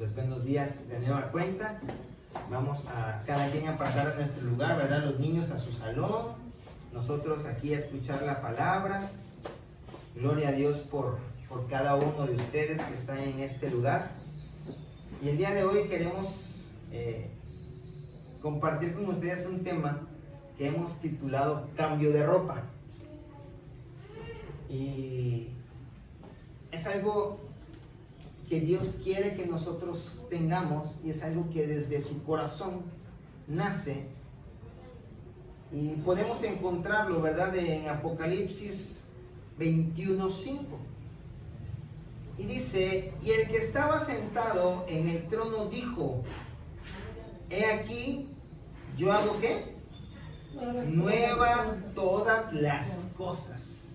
Pues buenos días de nueva cuenta. Vamos a cada quien a pasar a nuestro lugar, ¿verdad? Los niños a su salón, nosotros aquí a escuchar la palabra. Gloria a Dios por cada uno de ustedes que están en este lugar. Y el día de hoy queremos compartir con ustedes un tema que hemos titulado Cambio de ropa. Y es algo que Dios quiere que nosotros tengamos, y es algo que desde su corazón nace, y podemos encontrarlo, ¿verdad?, en Apocalipsis 21:5. Y dice: y el que estaba sentado en el trono dijo: he aquí, yo hago ¿qué? Nuevas todas las cosas,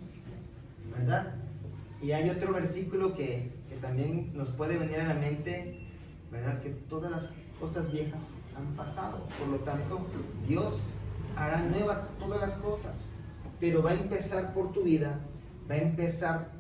¿verdad? Y hay otro versículo que también nos puede venir a la mente, ¿verdad? Que todas las cosas viejas han pasado. Por lo tanto, Dios hará nuevas todas las cosas, pero va a empezar por tu vida, va a empezar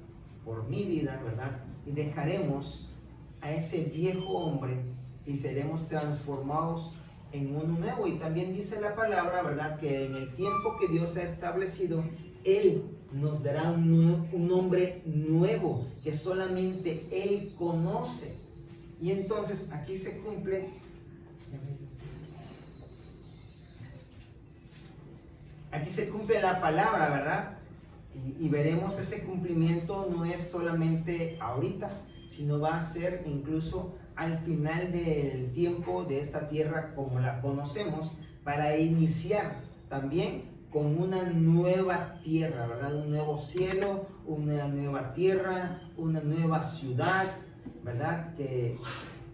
por mi vida, ¿verdad? Y dejaremos a ese viejo hombre y seremos transformados en uno nuevo. Y también dice la palabra, ¿verdad?, que en el tiempo que Dios ha establecido, Él nos dará un nombre nuevo que solamente Él conoce. Y entonces aquí se cumple la palabra, ¿verdad? Y veremos ese cumplimiento. No es solamente ahorita, sino va a ser incluso al final del tiempo de esta tierra como la conocemos, para iniciar también con una nueva tierra, ¿verdad? Un nuevo cielo, una nueva tierra, una nueva ciudad, ¿verdad? Que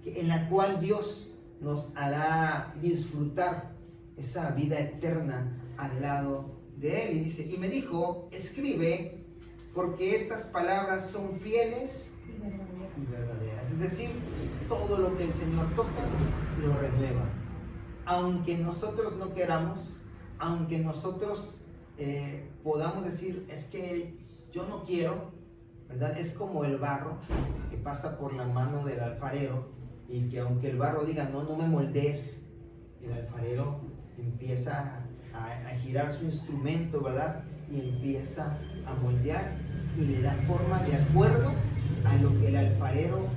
en la cual Dios nos hará disfrutar esa vida eterna al lado de Él. Y dice: y me dijo: escribe, porque estas palabras son fieles y verdaderas. Es decir, todo lo que el Señor toca lo renueva. Aunque nosotros no queramos, aunque nosotros podamos decir: es que yo no quiero, ¿verdad? Es como el barro que pasa por la mano del alfarero, y que aunque el barro diga: no me moldees, el alfarero empieza a girar su instrumento, ¿verdad? Y empieza a moldear y le da forma de acuerdo a lo que el alfarero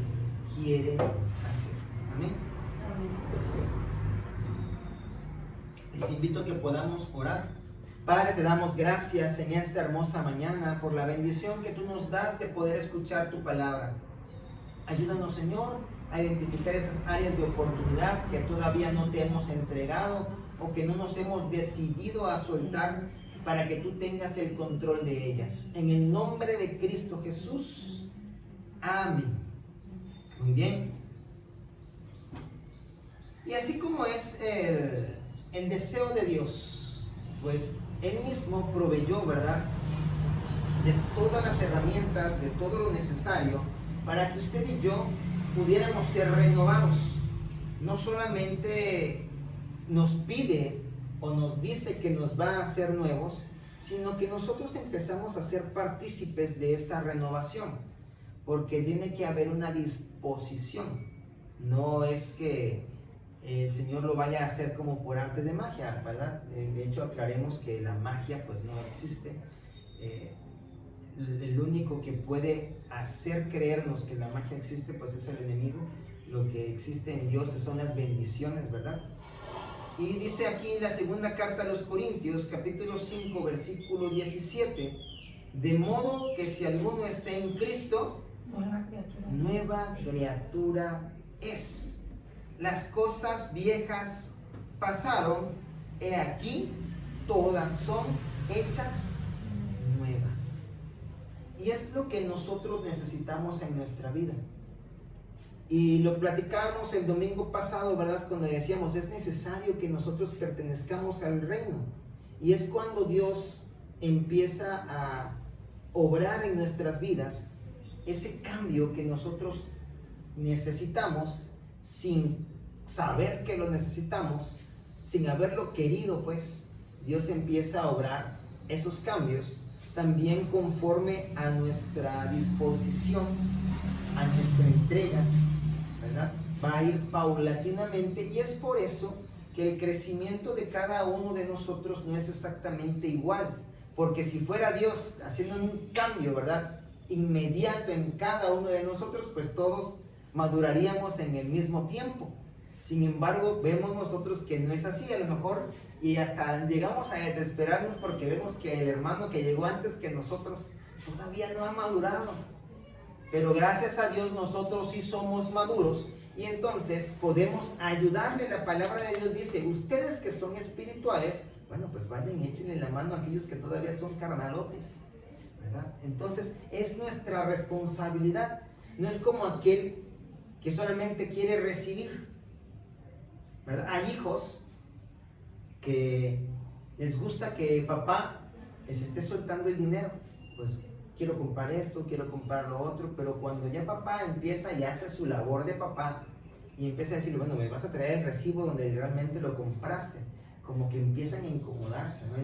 quiere hacer. Amén. Les invito a que podamos orar. Padre, te damos gracias en esta hermosa mañana por la bendición que tú nos das de poder escuchar tu palabra. Ayúdanos, Señor, a identificar esas áreas de oportunidad que todavía no te hemos entregado o que no nos hemos decidido a soltar, para que tú tengas el control de ellas. En el nombre de Cristo Jesús. Amén. Muy bien. Y así como es el deseo de Dios, pues Él mismo proveyó, ¿verdad?, de todas las herramientas, de todo lo necesario para que usted y yo pudiéramos ser renovados. No solamente nos pide o nos dice que nos va a hacer nuevos, sino que nosotros empezamos a ser partícipes de esta renovación, porque tiene que haber una disposición. No es que el Señor lo vaya a hacer como por arte de magia, ¿verdad? De hecho, aclaremos que la magia pues no existe. El único que puede hacer creernos que la magia existe pues es el enemigo. Lo que existe en Dios son las bendiciones, ¿verdad? Y dice aquí la segunda carta a los Corintios, capítulo 5, versículo 17: de modo que si alguno está en Cristo, nueva criatura es. Las cosas viejas pasaron, he aquí, todas son hechas nuevas. Y es lo que nosotros necesitamos en nuestra vida. Y lo platicábamos el domingo pasado, ¿verdad?, cuando decíamos: es necesario que nosotros pertenezcamos al reino. Y es cuando Dios empieza a obrar en nuestras vidas ese cambio que nosotros necesitamos, sin saber que lo necesitamos, sin haberlo querido. Pues Dios empieza a obrar esos cambios también conforme a nuestra disposición, a nuestra entrega, ¿verdad? Va va a ir paulatinamente, y es por eso que el crecimiento de cada uno de nosotros no es exactamente igual, porque si fuera Dios haciendo un cambio, ¿verdad?, inmediato en cada uno de nosotros, pues todos maduraríamos en el mismo tiempo. Sin embargo, vemos nosotros que no es así, a lo mejor, y hasta llegamos a desesperarnos porque vemos que el hermano que llegó antes que nosotros todavía no ha madurado. Pero gracias a Dios nosotros sí somos maduros, y entonces podemos ayudarle. La palabra de Dios dice: ustedes que son espirituales, bueno, pues vayan y échenle la mano a aquellos que todavía son carnalotes, ¿verdad? Entonces es nuestra responsabilidad. No es como aquel que solamente quiere recibir, ¿verdad? Hay hijos que les gusta que papá les esté soltando el dinero. Pues quiero comprar esto, quiero comprar lo otro, pero cuando ya papá empieza y hace su labor de papá y empieza a decir: bueno, me vas a traer el recibo donde realmente lo compraste, como que empiezan a incomodarse, ¿no?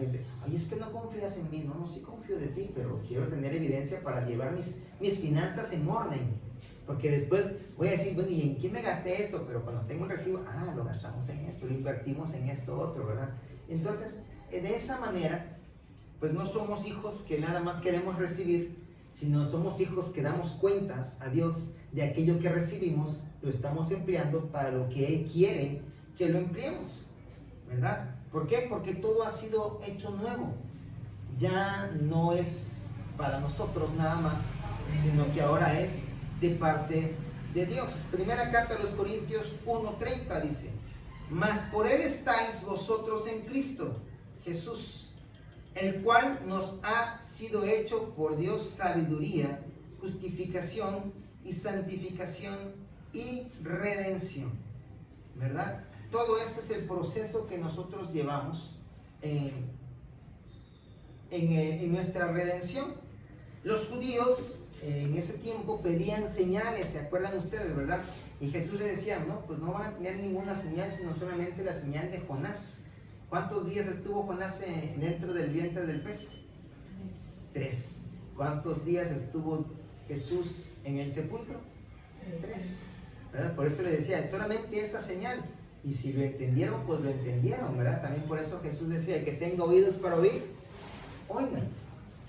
Ay, es que no confías en mí. No, sí confío de ti, pero quiero tener evidencia para llevar mis finanzas en orden, porque después voy a decir: bueno, ¿y en qué me gasté esto? Pero cuando tengo el recibo, lo gastamos en esto, lo invertimos en esto otro, ¿verdad? Entonces, de esa manera, pues no somos hijos que nada más queremos recibir, sino somos hijos que damos cuentas a Dios de aquello que recibimos, lo estamos empleando para lo que Él quiere que lo empleemos, ¿verdad? ¿Por qué? Porque todo ha sido hecho nuevo. Ya no es para nosotros nada más, sino que ahora es de parte de Dios. Primera carta a los Corintios 1:30 dice: mas por Él estáis vosotros en Cristo Jesús, el cual nos ha sido hecho por Dios sabiduría, justificación y santificación y redención, ¿verdad? Todo este es el proceso que nosotros llevamos en nuestra redención. Los judíos en ese tiempo pedían señales, ¿se acuerdan ustedes, verdad? Y Jesús les decía: no, pues no van a tener ninguna señal, sino solamente la señal de Jonás. ¿Cuántos días estuvo Jonás dentro del vientre del pez? 3. ¿Cuántos días estuvo Jesús en el sepulcro? 3. ¿Verdad? Por eso le decía, solamente esa señal. Y si lo entendieron, pues lo entendieron, ¿verdad? También por eso Jesús decía: el que tenga oídos para oír, oigan,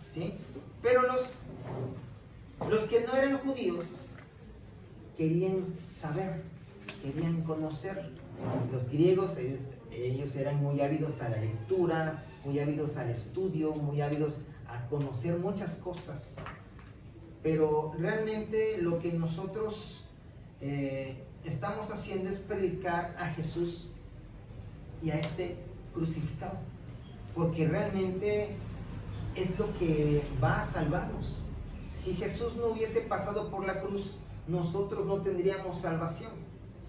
¿sí? Pero los que no eran judíos querían saber, querían conocer. Los griegos, ellos eran muy ávidos a la lectura, muy ávidos al estudio, muy ávidos a conocer muchas cosas. Pero realmente lo que nosotros estamos haciendo es predicar a Jesús y a este crucificado, porque realmente es lo que va a salvarnos. Si Jesús no hubiese pasado por la cruz, nosotros no tendríamos salvación.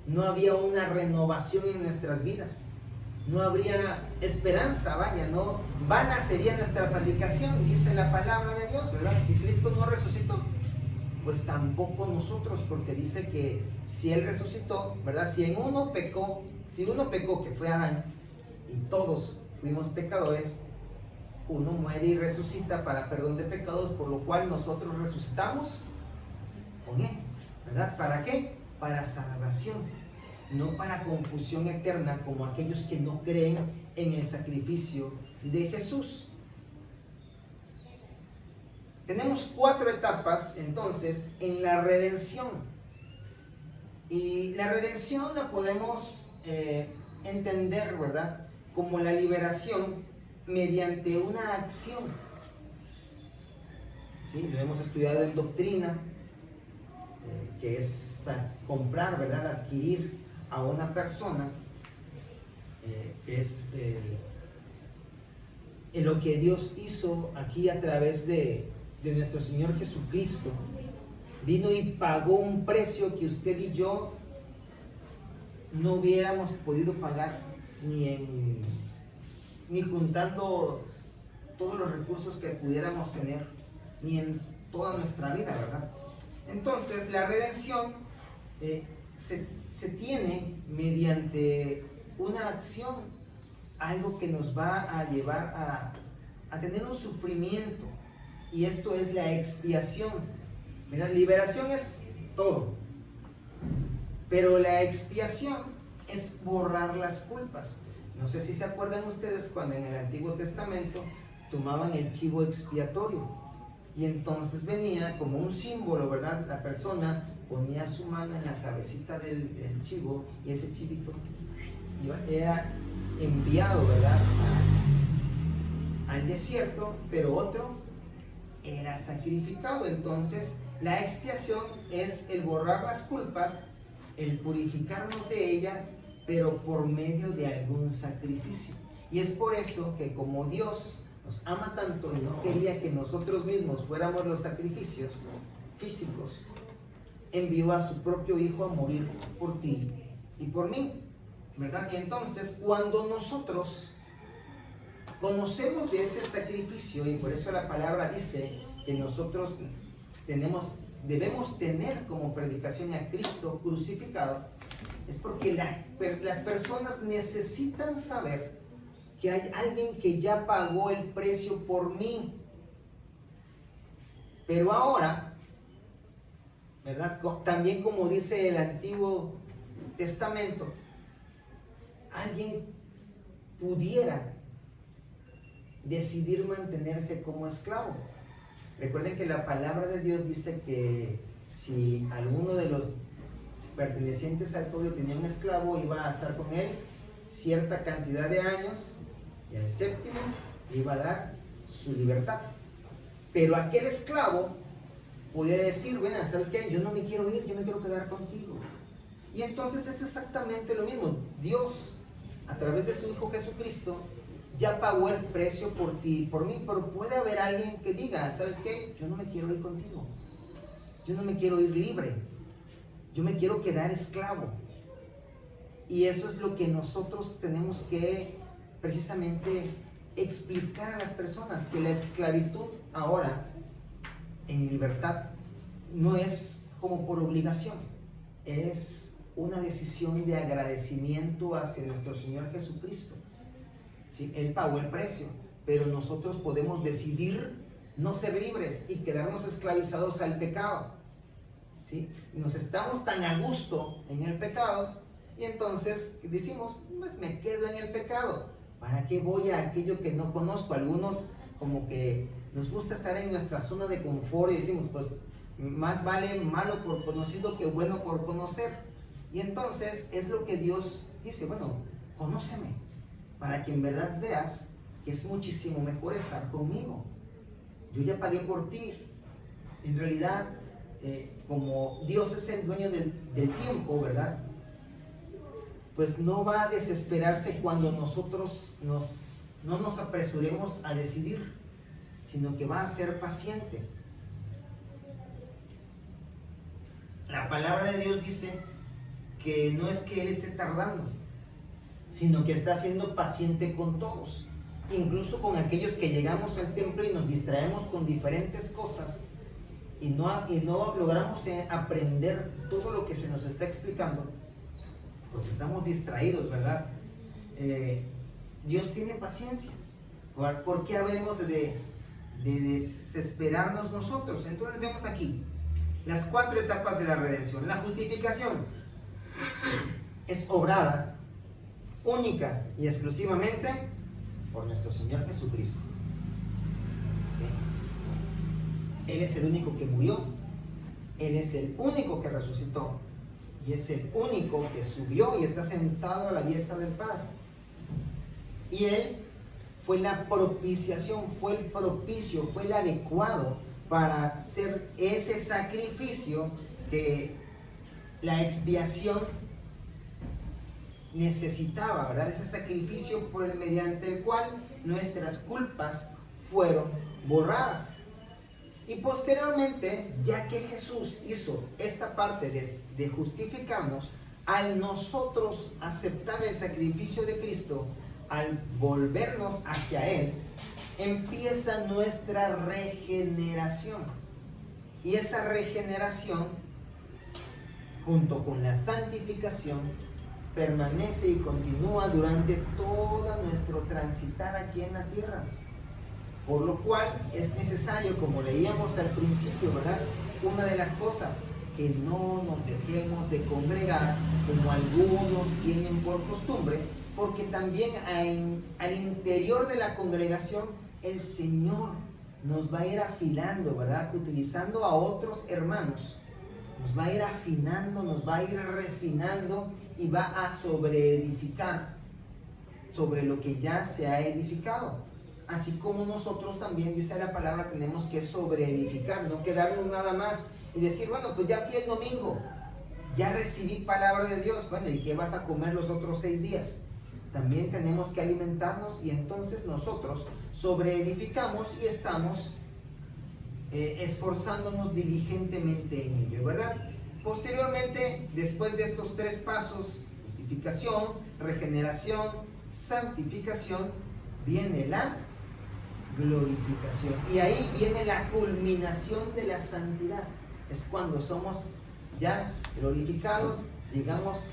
No había una renovación en nuestras vidas. No habría esperanza, vaya, no, vana sería nuestra predicación, dice la palabra de Dios, ¿verdad? Si Cristo no resucitó, pues tampoco nosotros, porque dice que si Él resucitó, ¿verdad? Si uno pecó, que fue Adán, y todos fuimos pecadores, uno muere y resucita para perdón de pecados, por lo cual nosotros resucitamos con Él, ¿verdad? ¿Para qué? Para salvación, no para confusión eterna como aquellos que no creen en el sacrificio de Jesús. Tenemos 4 etapas entonces en la redención, y la redención la podemos entender, ¿verdad?, como la liberación mediante una acción. ¿Sí? Lo hemos estudiado en doctrina, que es comprar, ¿verdad?, adquirir a una persona, que es lo que Dios hizo aquí a través de nuestro Señor Jesucristo. Vino y pagó un precio que usted y yo no hubiéramos podido pagar ni juntando todos los recursos que pudiéramos tener, ni en toda nuestra vida, ¿verdad? Entonces la redención se tiene mediante una acción, algo que nos va a llevar a tener un sufrimiento, y esto es la expiación. Mira, liberación es todo, Pero la expiación es borrar las culpas. No sé si se acuerdan ustedes cuando en el Antiguo Testamento tomaban el chivo expiatorio y entonces venía como un símbolo, ¿verdad? La persona ponía su mano en la cabecita del chivo y ese chivito era enviado, ¿verdad? Al desierto, pero otro era sacrificado. Entonces la expiación es el borrar las culpas, el purificarnos de ellas, pero por medio de algún sacrificio. Y es por eso que como Dios nos ama tanto y no quería que nosotros mismos fuéramos los sacrificios físicos, envió a su propio Hijo a morir por ti y por mí, ¿verdad? Y entonces cuando nosotros conocemos de ese sacrificio, y por eso la palabra dice que nosotros debemos tener como predicación a Cristo crucificado, es porque las personas necesitan saber que hay alguien que ya pagó el precio por mí. Pero ahora, ¿verdad? También como dice el Antiguo Testamento, alguien pudiera decidir mantenerse como esclavo. Recuerden que la palabra de Dios dice que si alguno de los pertenecientes al pueblo tenía un esclavo, iba a estar con él cierta cantidad de años y al séptimo le iba a dar su libertad. Pero aquel esclavo podía decir, bueno, ¿sabes qué? Yo no me quiero ir, yo me quiero quedar contigo. Y entonces es exactamente lo mismo. Dios, a través de su Hijo Jesucristo, ya pagó el precio por ti y por mí, pero puede haber alguien que diga, ¿sabes qué? Yo no me quiero ir contigo. Yo no me quiero ir libre. Yo me quiero quedar esclavo. Y eso es lo que nosotros tenemos que precisamente explicar a las personas, que la esclavitud ahora en libertad no es como por obligación, es una decisión de agradecimiento hacia nuestro Señor Jesucristo. ¿Sí? Él pagó el precio, pero nosotros podemos decidir no ser libres y quedarnos esclavizados al pecado. ¿Sí? Nos estamos tan a gusto en el pecado y entonces decimos, pues me quedo en el pecado. ¿Para qué voy a aquello que no conozco? Algunos como que nos gusta estar en nuestra zona de confort y decimos, pues más vale malo por conocido que bueno por conocer. Y entonces es lo que Dios dice, bueno, conóceme, para que en verdad veas que es muchísimo mejor estar conmigo. Yo ya pagué por ti. En realidad, como Dios es el dueño del tiempo, ¿verdad? Pues no va a desesperarse cuando nosotros no nos apresuremos a decidir, sino que va a ser paciente. La palabra de Dios dice que no es que Él esté tardando, sino que está siendo paciente con todos, incluso con aquellos que llegamos al templo y nos distraemos con diferentes cosas y no logramos aprender todo lo que se nos está explicando, porque estamos distraídos, ¿verdad? Dios tiene paciencia. ¿Por qué habemos de desesperarnos nosotros? Entonces vemos aquí las 4 etapas de la redención. La justificación es obrada única y exclusivamente por nuestro Señor Jesucristo. ¿Sí? Él es el único que murió, Él es el único que resucitó y es el único que subió y está sentado a la diestra del Padre. Y Él fue la propiciación, fue el propicio, fue el adecuado para hacer ese sacrificio que la expiación necesitaba, ¿verdad? Ese sacrificio mediante el cual nuestras culpas fueron borradas. Y posteriormente, ya que Jesús hizo esta parte de justificarnos, al nosotros aceptar el sacrificio de Cristo, al volvernos hacia Él, empieza nuestra regeneración. Y esa regeneración, junto con la santificación, permanece y continúa durante todo nuestro transitar aquí en la tierra. Por lo cual es necesario, como leíamos al principio, ¿verdad? Una de las cosas, que no nos dejemos de congregar como algunos tienen por costumbre, porque también al interior de la congregación el Señor nos va a ir afilando, ¿verdad? Utilizando a otros hermanos, nos va a ir afinando, nos va a ir refinando y va a sobreedificar sobre lo que ya se ha edificado. Así como nosotros también, dice la palabra, tenemos que sobreedificar, no quedarnos nada más y decir, bueno, pues ya fui el domingo, ya recibí palabra de Dios, bueno, ¿y qué vas a comer los otros 6 días? También tenemos que alimentarnos y entonces nosotros sobreedificamos y estamos esforzándonos diligentemente en ello, ¿verdad? Posteriormente, después de estos 3 pasos, justificación, regeneración, santificación, viene la glorificación. Y ahí viene la culminación de la santidad. Es cuando somos ya glorificados, llegamos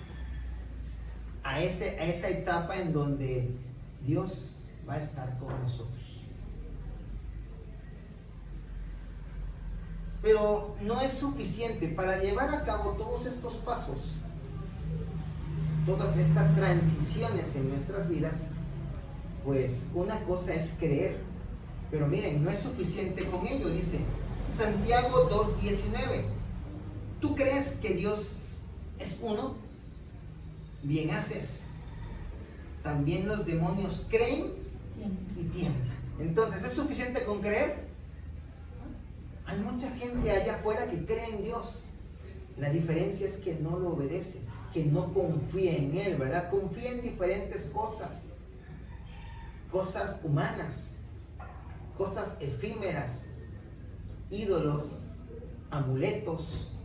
a esa etapa en donde Dios va a estar con nosotros. Pero no es suficiente para llevar a cabo todos estos pasos, todas estas transiciones en nuestras vidas. Pues una cosa es creer, pero miren, no es suficiente con ello. Dice Santiago 2:19, ¿tú crees que Dios es uno? Bien haces. También los demonios creen y tiemblan. Entonces, ¿es suficiente con creer? Hay mucha gente allá afuera que cree en Dios. La diferencia es que no lo obedece, que no confía en Él, ¿verdad? Confía en diferentes cosas. Cosas humanas, cosas efímeras, ídolos, amuletos,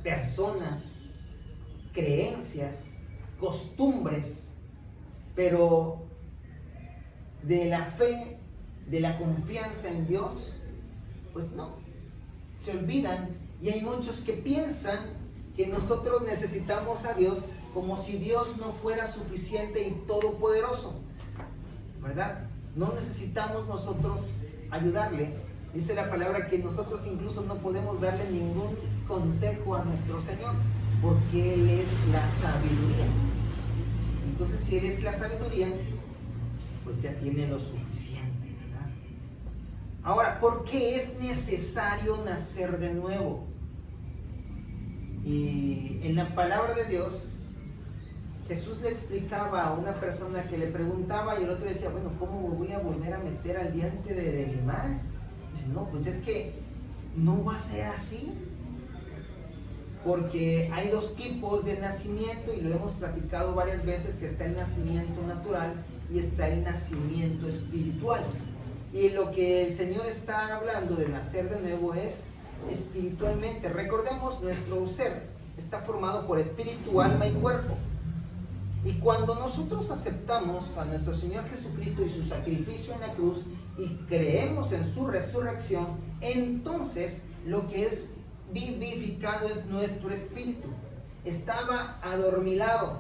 personas, creencias, costumbres, pero de la fe, de la confianza en Dios, pues no, se olvidan. Y hay muchos que piensan que nosotros necesitamos a Dios como si Dios no fuera suficiente y todopoderoso, ¿verdad? No necesitamos nosotros ayudarle. Dice la palabra que nosotros incluso no podemos darle ningún consejo a nuestro Señor, porque Él es la sabiduría. Entonces, si Él es la sabiduría, pues ya tiene lo suficiente, ¿verdad? Ahora, ¿por qué es necesario nacer de nuevo? Y en la palabra de Dios, Jesús le explicaba a una persona que le preguntaba y el otro decía, bueno, ¿cómo me voy a volver a meter al vientre de mi madre? Dice, no, pues es que no va a ser así, porque hay 2 tipos de nacimiento y lo hemos platicado varias veces, que está el nacimiento natural y está el nacimiento espiritual. Y lo que el Señor está hablando de nacer de nuevo es espiritualmente. Recordemos, nuestro ser está formado por espíritu, alma y cuerpo. Y cuando nosotros aceptamos a nuestro Señor Jesucristo y su sacrificio en la cruz y creemos en su resurrección, entonces lo que es vivificado es nuestro espíritu. Estaba adormilado,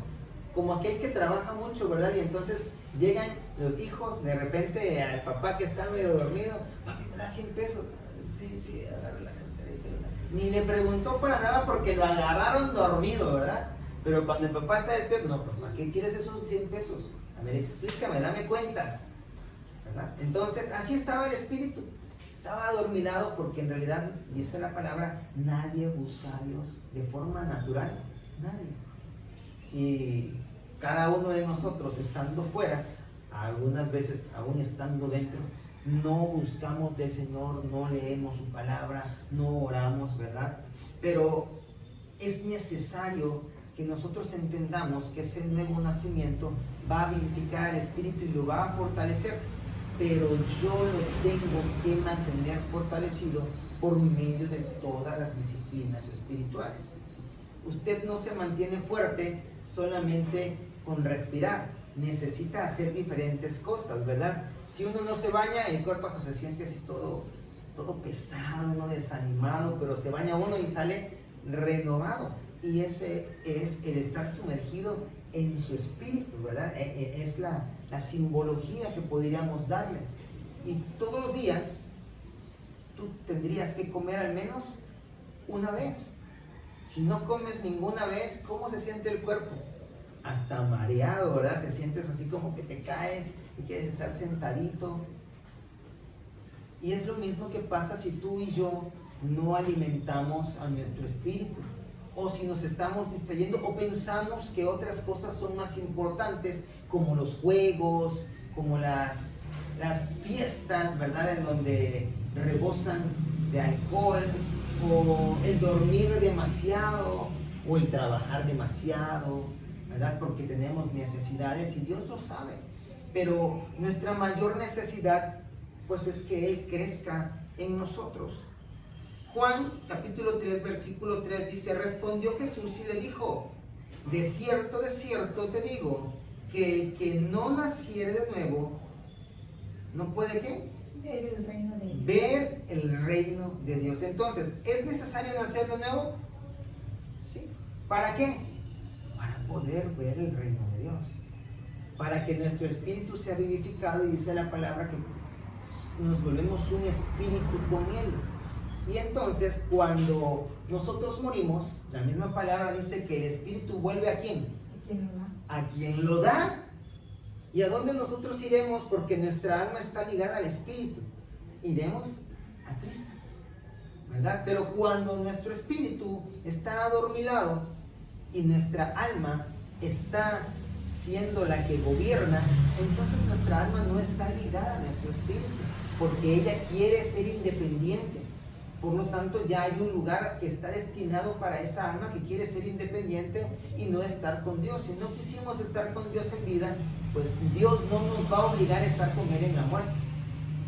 como aquel que trabaja mucho, ¿verdad? Y entonces llegan los hijos, de repente al papá que está medio dormido, papi, me da 100 pesos. Sí, agarra la cartera. Ni le preguntó para nada porque lo agarraron dormido, ¿verdad? Pero cuando el papá está despierto, no, papá, ¿qué quieres esos 100 pesos? A ver, explícame, dame cuentas, ¿verdad? Entonces, así estaba el espíritu. Estaba adormilado porque en realidad, dice la palabra, nadie busca a Dios de forma natural, nadie. Y cada uno de nosotros estando fuera, algunas veces aún estando dentro, no buscamos del Señor, no leemos su palabra, no oramos, ¿verdad? Pero es necesario que nosotros entendamos que ese nuevo nacimiento va a vivificar al espíritu y lo va a fortalecer, pero yo lo tengo que mantener fortalecido por medio de todas las disciplinas espirituales. Usted no se mantiene fuerte solamente con respirar, necesita hacer diferentes cosas, ¿verdad? Si uno no se baña, el cuerpo hasta se siente así todo pesado, uno desanimado, pero se baña uno y sale renovado. Y ese es el estar sumergido en su espíritu, ¿verdad? Es la simbología que podríamos darle. Y todos los días tú tendrías que comer al menos una vez. Si no comes ninguna vez, ¿cómo se siente el cuerpo? Hasta mareado, ¿verdad? Te sientes así como que te caes y quieres estar sentadito. Y es lo mismo que pasa si tú y yo no alimentamos a nuestro espíritu, o si nos estamos distrayendo o pensamos que otras cosas son más importantes, como los juegos, como las fiestas, ¿verdad? En donde rebosan de alcohol, o el dormir demasiado, o el trabajar demasiado, ¿verdad? Porque tenemos necesidades y Dios lo sabe. Pero nuestra mayor necesidad, pues, es que Él crezca en nosotros. Juan capítulo 3 versículo 3 dice: respondió Jesús y le dijo: de cierto te digo, que el que no naciere de nuevo, ¿no puede qué? Ver el reino de Dios. Ver el reino de Dios. Entonces, ¿es necesario nacer de nuevo? Sí. ¿Para qué? Para poder ver el reino de Dios. Para que nuestro espíritu sea vivificado, y dice la palabra que nos volvemos un espíritu con Él. Y entonces, cuando nosotros morimos, la misma palabra dice que el espíritu vuelve ¿a quién? ¿A quién lo da? A quien lo da. ¿Y a dónde nosotros iremos? Porque nuestra alma está ligada al espíritu. Iremos a Cristo, ¿verdad? Pero cuando nuestro espíritu está adormilado y nuestra alma está siendo la que gobierna, entonces nuestra alma no está ligada a nuestro espíritu, porque ella quiere ser independiente. Por lo tanto, ya hay un lugar que está destinado para esa alma que quiere ser independiente y no estar con Dios. Si no quisimos estar con Dios en vida, pues Dios no nos va a obligar a estar con Él en la muerte,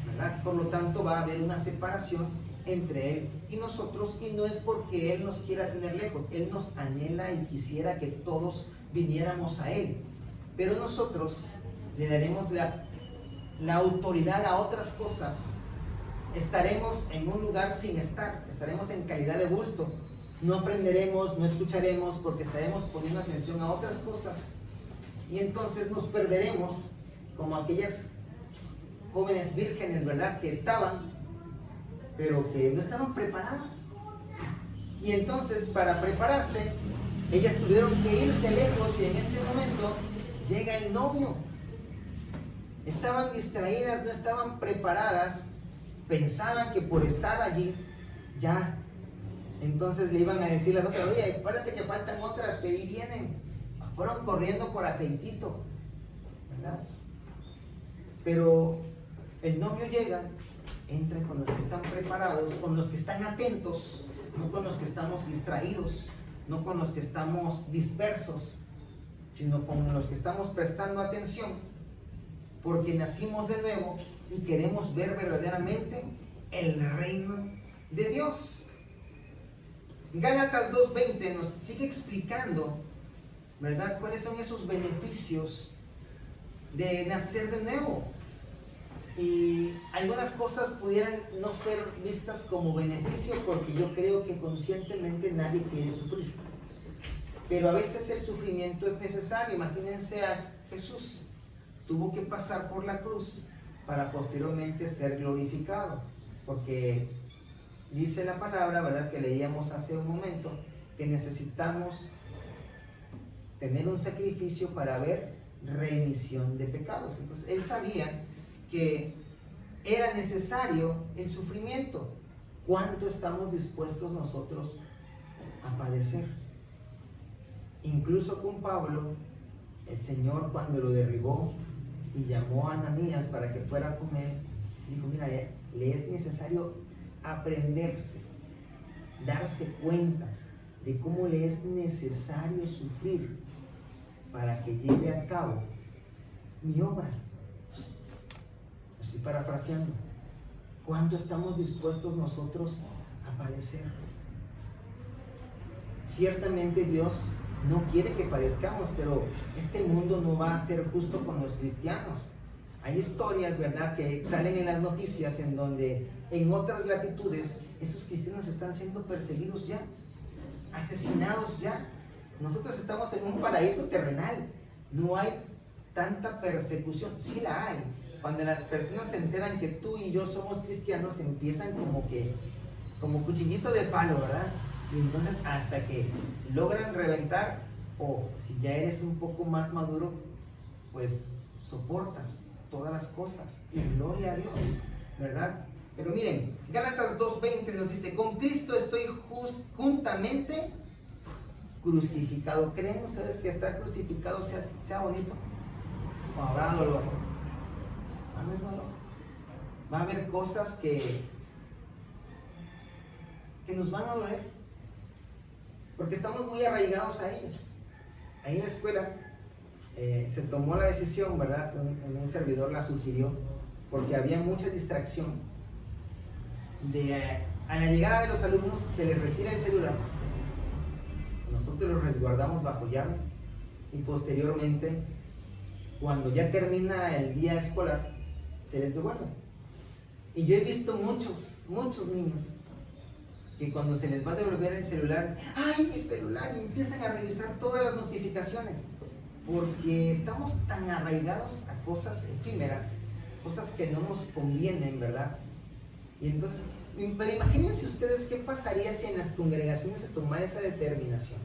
¿verdad? Por lo tanto, va a haber una separación entre Él y nosotros, y no es porque Él nos quiera tener lejos. Él nos anhela y quisiera que todos viniéramos a Él, pero nosotros le daremos la autoridad a otras cosas. Estaremos en un lugar sin estar, estaremos en calidad de bulto, no aprenderemos, no escucharemos, porque estaremos poniendo atención a otras cosas, y entonces nos perderemos como aquellas jóvenes vírgenes, ¿verdad? Que estaban, pero que no estaban preparadas, y entonces para prepararse ellas tuvieron que irse lejos, y en ese momento llega el novio. Estaban distraídas, no estaban preparadas, pensaban que por estar allí ya, entonces le iban a decir las otras: oye, espérate que faltan otras que ahí vienen. Fueron corriendo por aceitito, ¿verdad? Pero el novio llega, entra con los que están preparados, con los que están atentos, no con los que estamos distraídos, no con los que estamos dispersos, sino con los que estamos prestando atención, porque nacimos de nuevo y queremos ver verdaderamente el reino de Dios. Gálatas 2:20 nos sigue explicando, ¿verdad?, cuáles son esos beneficios de nacer de nuevo. Y algunas cosas pudieran no ser vistas como beneficio, porque yo creo que conscientemente nadie quiere sufrir. Pero a veces el sufrimiento es necesario. Imagínense a Jesús. Tuvo que pasar por la cruz para posteriormente ser glorificado, porque dice la palabra, ¿verdad?, que leíamos hace un momento, que necesitamos tener un sacrificio para ver remisión de pecados. Entonces Él sabía que era necesario el sufrimiento. ¿Cuánto estamos dispuestos nosotros a padecer? Incluso con Pablo, el Señor, cuando lo derribó y llamó a Ananías para que fuera con él, dijo: mira, le es necesario aprenderse, darse cuenta de cómo le es necesario sufrir para que lleve a cabo mi obra. Estoy parafraseando. ¿Cuánto estamos dispuestos nosotros a padecer? Ciertamente Dios no quiere que padezcamos, pero este mundo no va a ser justo con los cristianos. Hay historias, ¿verdad?, que salen en las noticias en donde en otras latitudes esos cristianos están siendo perseguidos ya, asesinados ya. Nosotros estamos en un paraíso terrenal, no hay tanta persecución. Sí la hay. Cuando las personas se enteran que tú y yo somos cristianos, empiezan como cuchillito de palo, ¿verdad? Y entonces hasta que logran reventar, o si ya eres un poco más maduro, pues soportas todas las cosas. Y gloria a Dios, ¿verdad? Pero miren, Gálatas 2:20 nos dice: con Cristo estoy juntamente crucificado. ¿Creen ustedes que estar crucificado sea bonito? ¿O habrá dolor? Va a haber dolor. Va a haber cosas que nos van a doler, porque estamos muy arraigados a ellas. Ahí en la escuela se tomó la decisión, ¿verdad? Un servidor la sugirió, porque había mucha distracción. A la llegada de los alumnos se les retira el celular, nosotros los resguardamos bajo llave, y posteriormente, cuando ya termina el día escolar, se les devuelve. Y yo he visto muchos niños que cuando se les va a devolver el celular, ¡ay, mi celular! Y empiezan a revisar todas las notificaciones, porque estamos tan arraigados a cosas efímeras, cosas que no nos convienen, ¿verdad? Y entonces, pero imagínense ustedes qué pasaría si en las congregaciones se tomara esa determinación,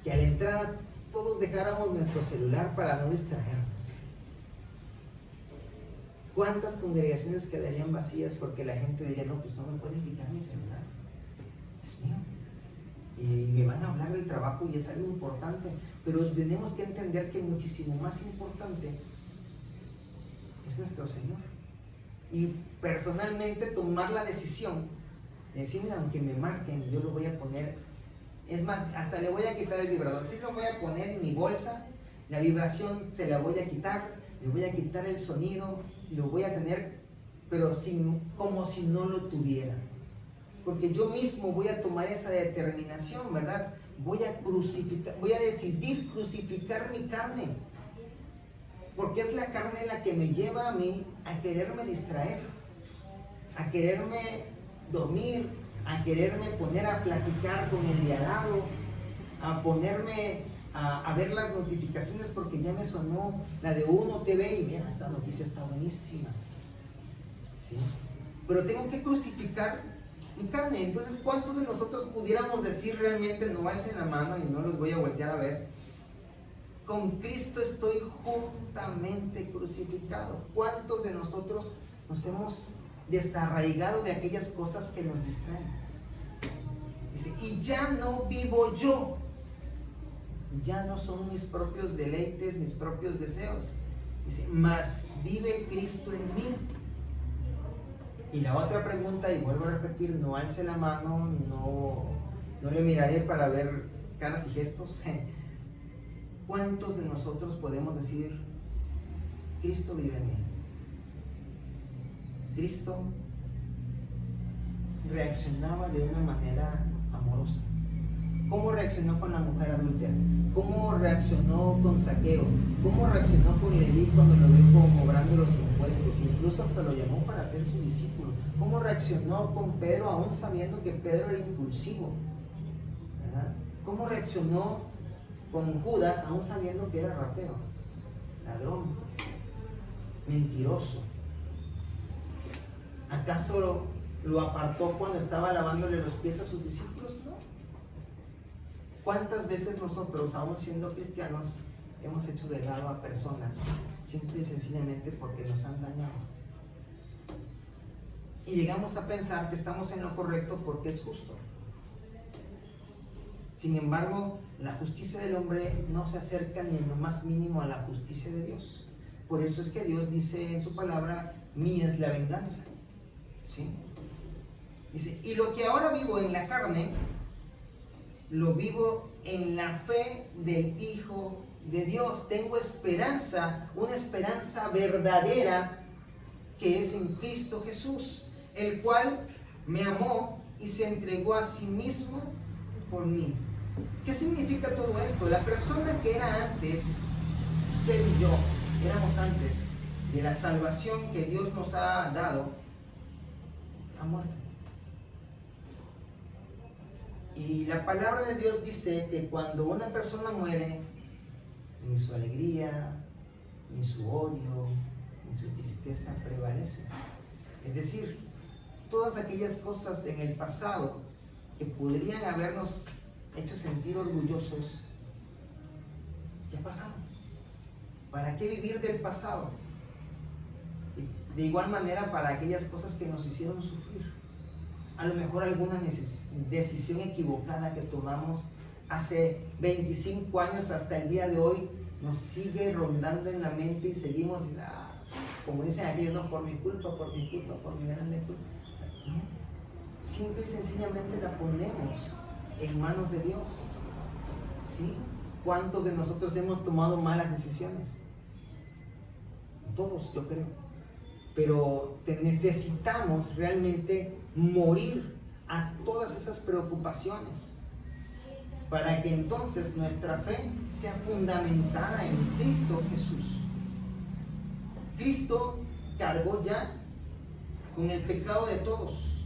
que a la entrada todos dejáramos nuestro celular para no distraernos. ¿Cuántas congregaciones quedarían vacías porque la gente diría: no, pues no me pueden quitar mi celular, es mío, y me van a hablar del trabajo y es algo importante? Pero tenemos que entender que muchísimo más importante es nuestro Señor, y personalmente tomar la decisión de decir: mira, aunque me marquen, yo lo voy a poner, es más, hasta le voy a quitar el vibrador, sí lo voy a poner en mi bolsa, la vibración se la voy a quitar, le voy a quitar el sonido, lo voy a tener, pero como si no lo tuviera, porque yo mismo voy a tomar esa determinación, ¿verdad? Voy a decidir crucificar mi carne, porque es la carne la que me lleva a mí a quererme distraer, a quererme dormir, a quererme poner a platicar con el de al lado, a ponerme a ver las notificaciones porque ya me sonó la de Uno TV y mira, esta noticia está buenísima, ¿sí? Pero tengo que crucificar mi carne. Entonces, ¿cuántos de nosotros pudiéramos decir realmente, no alcen la mano y no los voy a voltear a ver: con Cristo estoy juntamente crucificado? ¿Cuántos de nosotros nos hemos desarraigado de aquellas cosas que nos distraen? Dice: y ya no vivo yo, ya no son mis propios deleites, mis propios deseos. Dice: mas vive Cristo en mí. Y la otra pregunta, y vuelvo a repetir, no alce la mano, no le miraré para ver caras y gestos. ¿Cuántos de nosotros podemos decir: Cristo vive en mí? Cristo reaccionaba de una manera amorosa. ¿Cómo reaccionó con la mujer adúltera? ¿Cómo reaccionó con Zaqueo? ¿Cómo reaccionó con Leví cuando lo vio cobrando los impuestos? Incluso hasta lo llamó para ser su discípulo. ¿Cómo reaccionó con Pedro, aún sabiendo que Pedro era impulsivo, ¿verdad? ¿Cómo reaccionó con Judas, aún sabiendo que era ratero, ladrón, mentiroso? ¿Acaso lo apartó cuando estaba lavándole los pies a sus discípulos? No. ¿Cuántas veces nosotros, aún siendo cristianos, hemos hecho de lado a personas simple y sencillamente porque nos han dañado? Y llegamos a pensar que estamos en lo correcto porque es justo. Sin embargo, la justicia del hombre no se acerca ni en lo más mínimo a la justicia de Dios. Por eso es que Dios dice en su palabra: mía es la venganza, ¿sí? Dice: y lo que ahora vivo en la carne, lo vivo en la fe del Hijo de Dios. Tengo esperanza, una esperanza verdadera, que es en Cristo Jesús, el cual me amó y se entregó a sí mismo por mí. ¿Qué significa todo esto? La persona que era antes, usted y yo, éramos antes de la salvación que Dios nos ha dado, ha muerto. Y la palabra de Dios dice que cuando una persona muere, ni su alegría, ni su odio, ni su tristeza prevalece. Es decir, todas aquellas cosas en el pasado que podrían habernos hecho sentir orgullosos, ya pasaron. ¿Para qué vivir del pasado? Y de igual manera para aquellas cosas que nos hicieron sufrir. A lo mejor alguna decisión equivocada que tomamos hace 25 años hasta el día de hoy nos sigue rondando en la mente y seguimos, como dicen aquellos, no, por mi culpa, por mi grande culpa. No, simple y sencillamente la ponemos en manos de Dios. ¿Sí? ¿Cuántos de nosotros hemos tomado malas decisiones? Todos, yo creo. Pero necesitamos realmente morir a todas esas preocupaciones para que entonces nuestra fe sea fundamentada en Cristo Jesús. Cristo cargó ya con el pecado de todos,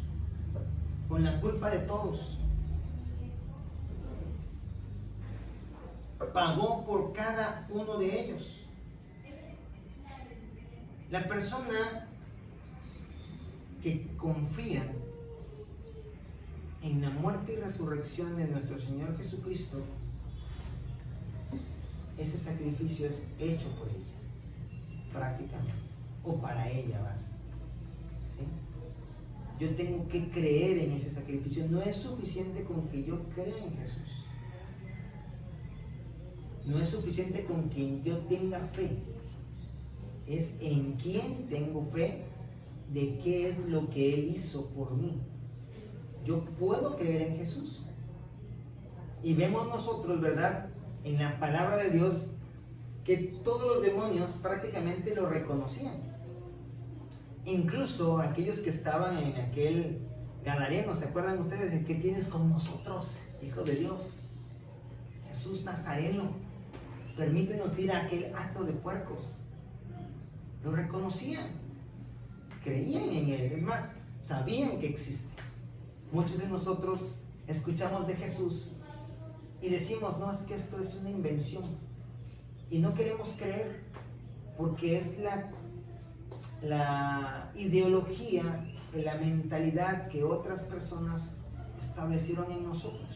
con la culpa de todos. Pagó por cada uno de ellos. La persona que confía en la muerte y resurrección de nuestro Señor Jesucristo, ese sacrificio es hecho por ella, prácticamente, o para ella vas. ¿Sí? Yo tengo que creer en ese sacrificio. No es suficiente con que yo crea en Jesús. No es suficiente con que yo tenga fe. Es en quién tengo fe, de qué es lo que Él hizo por mí. Yo puedo creer en Jesús. Y vemos nosotros, ¿verdad?, en la palabra de Dios, que todos los demonios prácticamente lo reconocían. Incluso aquellos que estaban en aquel Gadareno, ¿se acuerdan ustedes de qué tienes con nosotros, Hijo de Dios? Jesús Nazareno, permítenos ir a aquel acto de puercos. Lo reconocían, creían en Él, es más, sabían que existe. Muchos de nosotros escuchamos de Jesús y decimos, no, es que esto es una invención, y no queremos creer porque es la ideología, la mentalidad que otras personas establecieron en nosotros.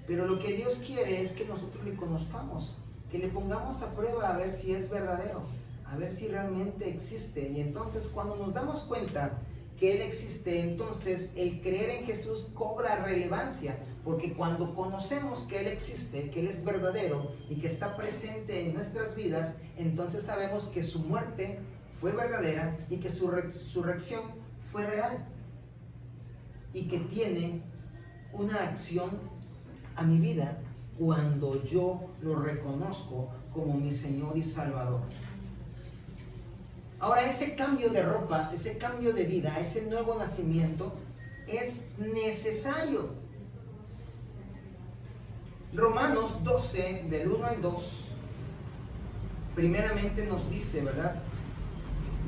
Pero lo que Dios quiere es que nosotros le conozcamos, que le pongamos a prueba a ver si es verdadero, a ver si realmente existe. Y entonces cuando nos damos cuenta que Él existe, entonces el creer en Jesús cobra relevancia, porque cuando conocemos que Él existe, que Él es verdadero y que está presente en nuestras vidas, entonces sabemos que su muerte fue verdadera y que su resurrección fue real y que tiene una acción a mi vida cuando yo lo reconozco como mi Señor y Salvador. Ahora, ese cambio de ropas, ese cambio de vida, ese nuevo nacimiento es necesario. Romanos 12, del 1 al 2, primeramente nos dice, ¿verdad?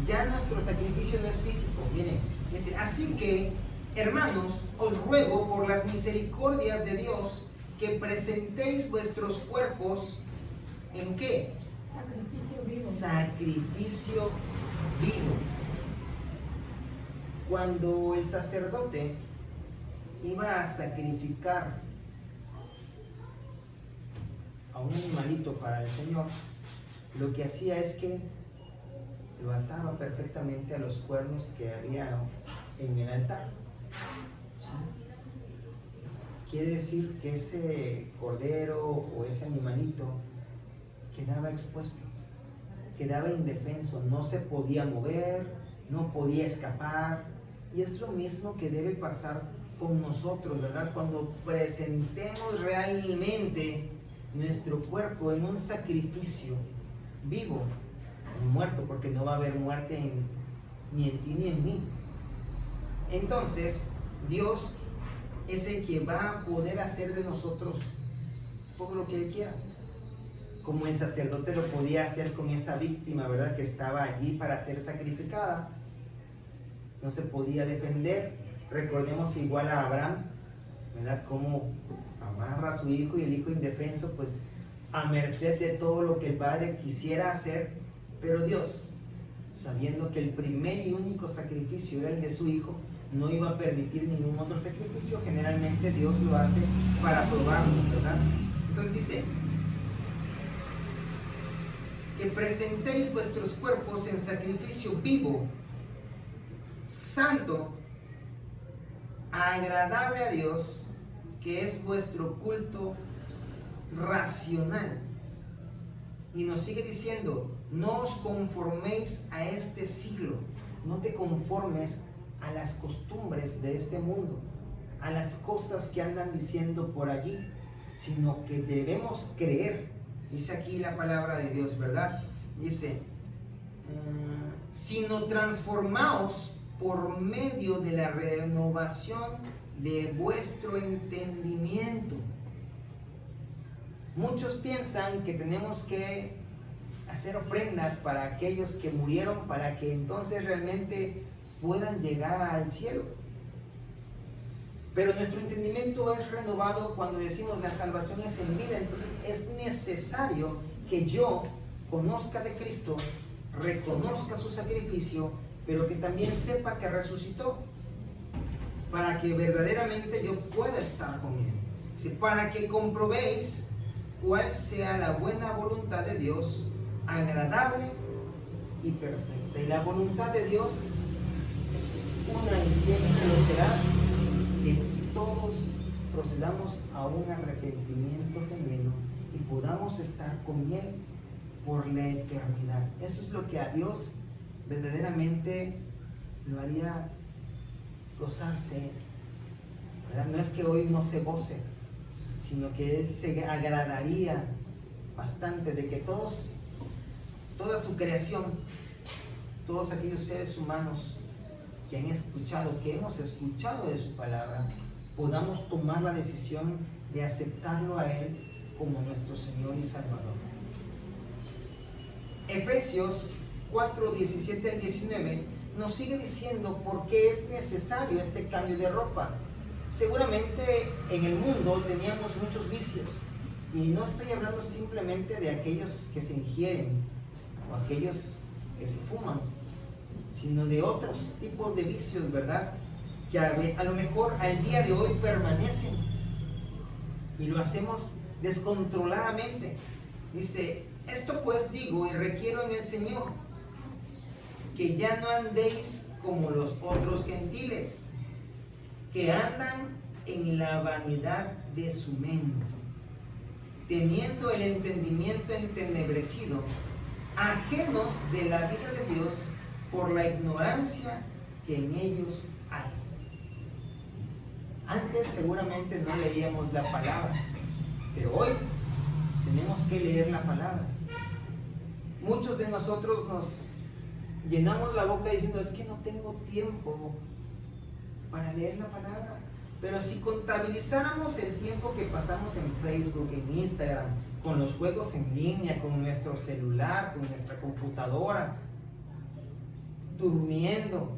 Ya nuestro sacrificio no es físico. Miren, dice, así que, hermanos, os ruego por las misericordias de Dios que presentéis vuestros cuerpos, ¿en qué? Sacrificio vivo. Sacrificio vivo. Cuando el sacerdote iba a sacrificar a un animalito para el Señor, lo que hacía es que lo ataba perfectamente a los cuernos que había en el altar. ¿Sí? Quiere decir que ese cordero o ese animalito quedaba expuesto, quedaba indefenso, no se podía mover, no podía escapar. Y es lo mismo que debe pasar con nosotros, ¿verdad? Cuando presentemos realmente nuestro cuerpo en un sacrificio vivo, muerto, porque no va a haber muerte ni en ti ni en mí. Entonces, Dios es el que va a poder hacer de nosotros todo lo que Él quiera. Como el sacerdote lo podía hacer con esa víctima, ¿verdad?, que estaba allí para ser sacrificada. No se podía defender. Recordemos igual a Abraham, ¿verdad?, cómo amarra a su hijo y el hijo indefenso, pues a merced de todo lo que el padre quisiera hacer. Pero Dios, sabiendo que el primer y único sacrificio era el de su hijo, no iba a permitir ningún otro sacrificio. Generalmente Dios lo hace para probarnos, ¿verdad? Entonces dice que presentéis vuestros cuerpos en sacrificio vivo, santo, agradable a Dios, que es vuestro culto racional. Y nos sigue diciendo, no os conforméis a este siglo, no te conformes a las costumbres de este mundo, a las cosas que andan diciendo por allí, sino que debemos creer. Dice aquí la palabra de Dios, ¿verdad? Dice, sino transformaos por medio de la renovación de vuestro entendimiento. Muchos piensan que tenemos que hacer ofrendas para aquellos que murieron, para que entonces realmente puedan llegar al cielo. Pero nuestro entendimiento es renovado cuando decimos la salvación es en vida. Entonces es necesario que yo conozca de Cristo, reconozca su sacrificio, pero que también sepa que resucitó, para que verdaderamente yo pueda estar con Él. Para que comprobéis cuál sea la buena voluntad de Dios, agradable y perfecta. Y la voluntad de Dios es una y siempre lo será, que todos procedamos a un arrepentimiento genuino y podamos estar con Él por la eternidad. Eso es lo que a Dios verdaderamente lo haría gozarse, ¿verdad? No es que hoy no se goce, sino que Él se agradaría bastante de que toda su creación, todos aquellos seres humanos que han escuchado, que hemos escuchado de su palabra, podamos tomar la decisión de aceptarlo a Él como nuestro Señor y Salvador. Efesios 4, 17 al 19 nos sigue diciendo por qué es necesario este cambio de ropa. Seguramente en el mundo teníamos muchos vicios, y no estoy hablando simplemente de aquellos que se ingieren o aquellos que se fuman, sino de otros tipos de vicios, ¿verdad? Que a lo mejor al día de hoy permanecen y lo hacemos descontroladamente. Dice, esto pues digo y requiero en el Señor, que ya no andéis como los otros gentiles, que andan en la vanidad de su mente, teniendo el entendimiento entenebrecido, ajenos de la vida de Dios por la ignorancia que en ellos hay. Antes seguramente no leíamos la palabra, pero hoy tenemos que leer la palabra. Muchos de nosotros nos llenamos la boca diciendo, es que no tengo tiempo para leer la palabra. Pero si contabilizáramos el tiempo que pasamos en Facebook, en Instagram, con los juegos en línea, con nuestro celular, con nuestra computadora, durmiendo,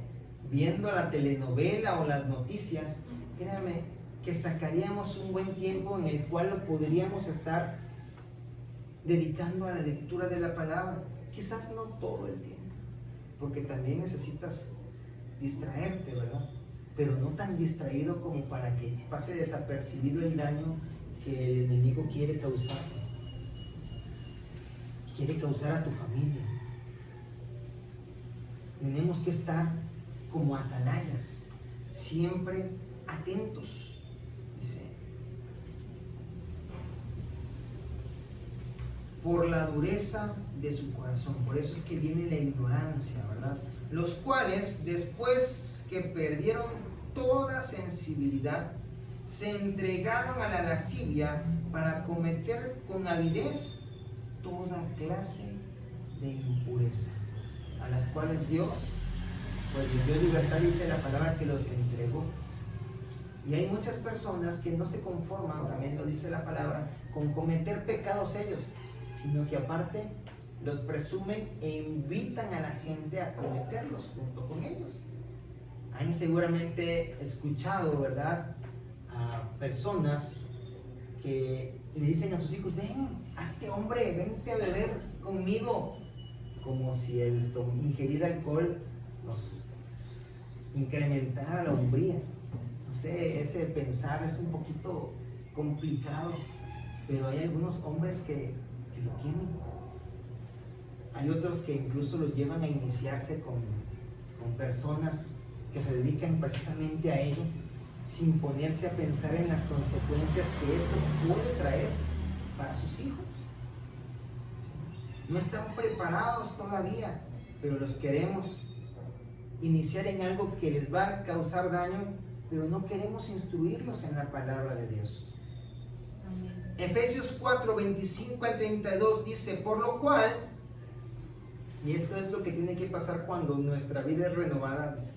viendo la telenovela o las noticias, créame que sacaríamos un buen tiempo en el cual lo podríamos estar dedicando a la lectura de la palabra. Quizás no todo el tiempo, porque también necesitas distraerte, ¿verdad? Pero no tan distraído como para que pase desapercibido el daño que el enemigo quiere causar a tu familia. Tenemos que estar como atalayas, siempre atentos. Dice, por la dureza de su corazón. Por eso es que viene la ignorancia, ¿verdad? Los cuales, después que perdieron toda sensibilidad, se entregaron a la lascivia para cometer con avidez toda clase de impureza, a las cuales Dios pues les dio libertad, dice la palabra, que los entregó. Y hay muchas personas que no se conforman, también lo dice la palabra, con cometer pecados ellos, sino que aparte los presumen e invitan a la gente a cometerlos junto con ellos. Han seguramente escuchado, ¿verdad?, a personas que le dicen a sus hijos, ven, hazte hombre, vente a beber conmigo, como si el ingerir alcohol incrementar a la hombría. No sé, ese pensar es un poquito complicado, pero hay algunos hombres que lo tienen. Hay otros que incluso los llevan a iniciarse con personas que se dedican precisamente a ello, sin ponerse a pensar en las consecuencias que esto puede traer para sus hijos. ¿Sí? No están preparados todavía, pero los queremos iniciar en algo que les va a causar daño, pero no queremos instruirlos en la palabra de Dios. Amén. Efesios 4, 25 al 32 dice: por lo cual, y esto es lo que tiene que pasar cuando nuestra vida es renovada, dice,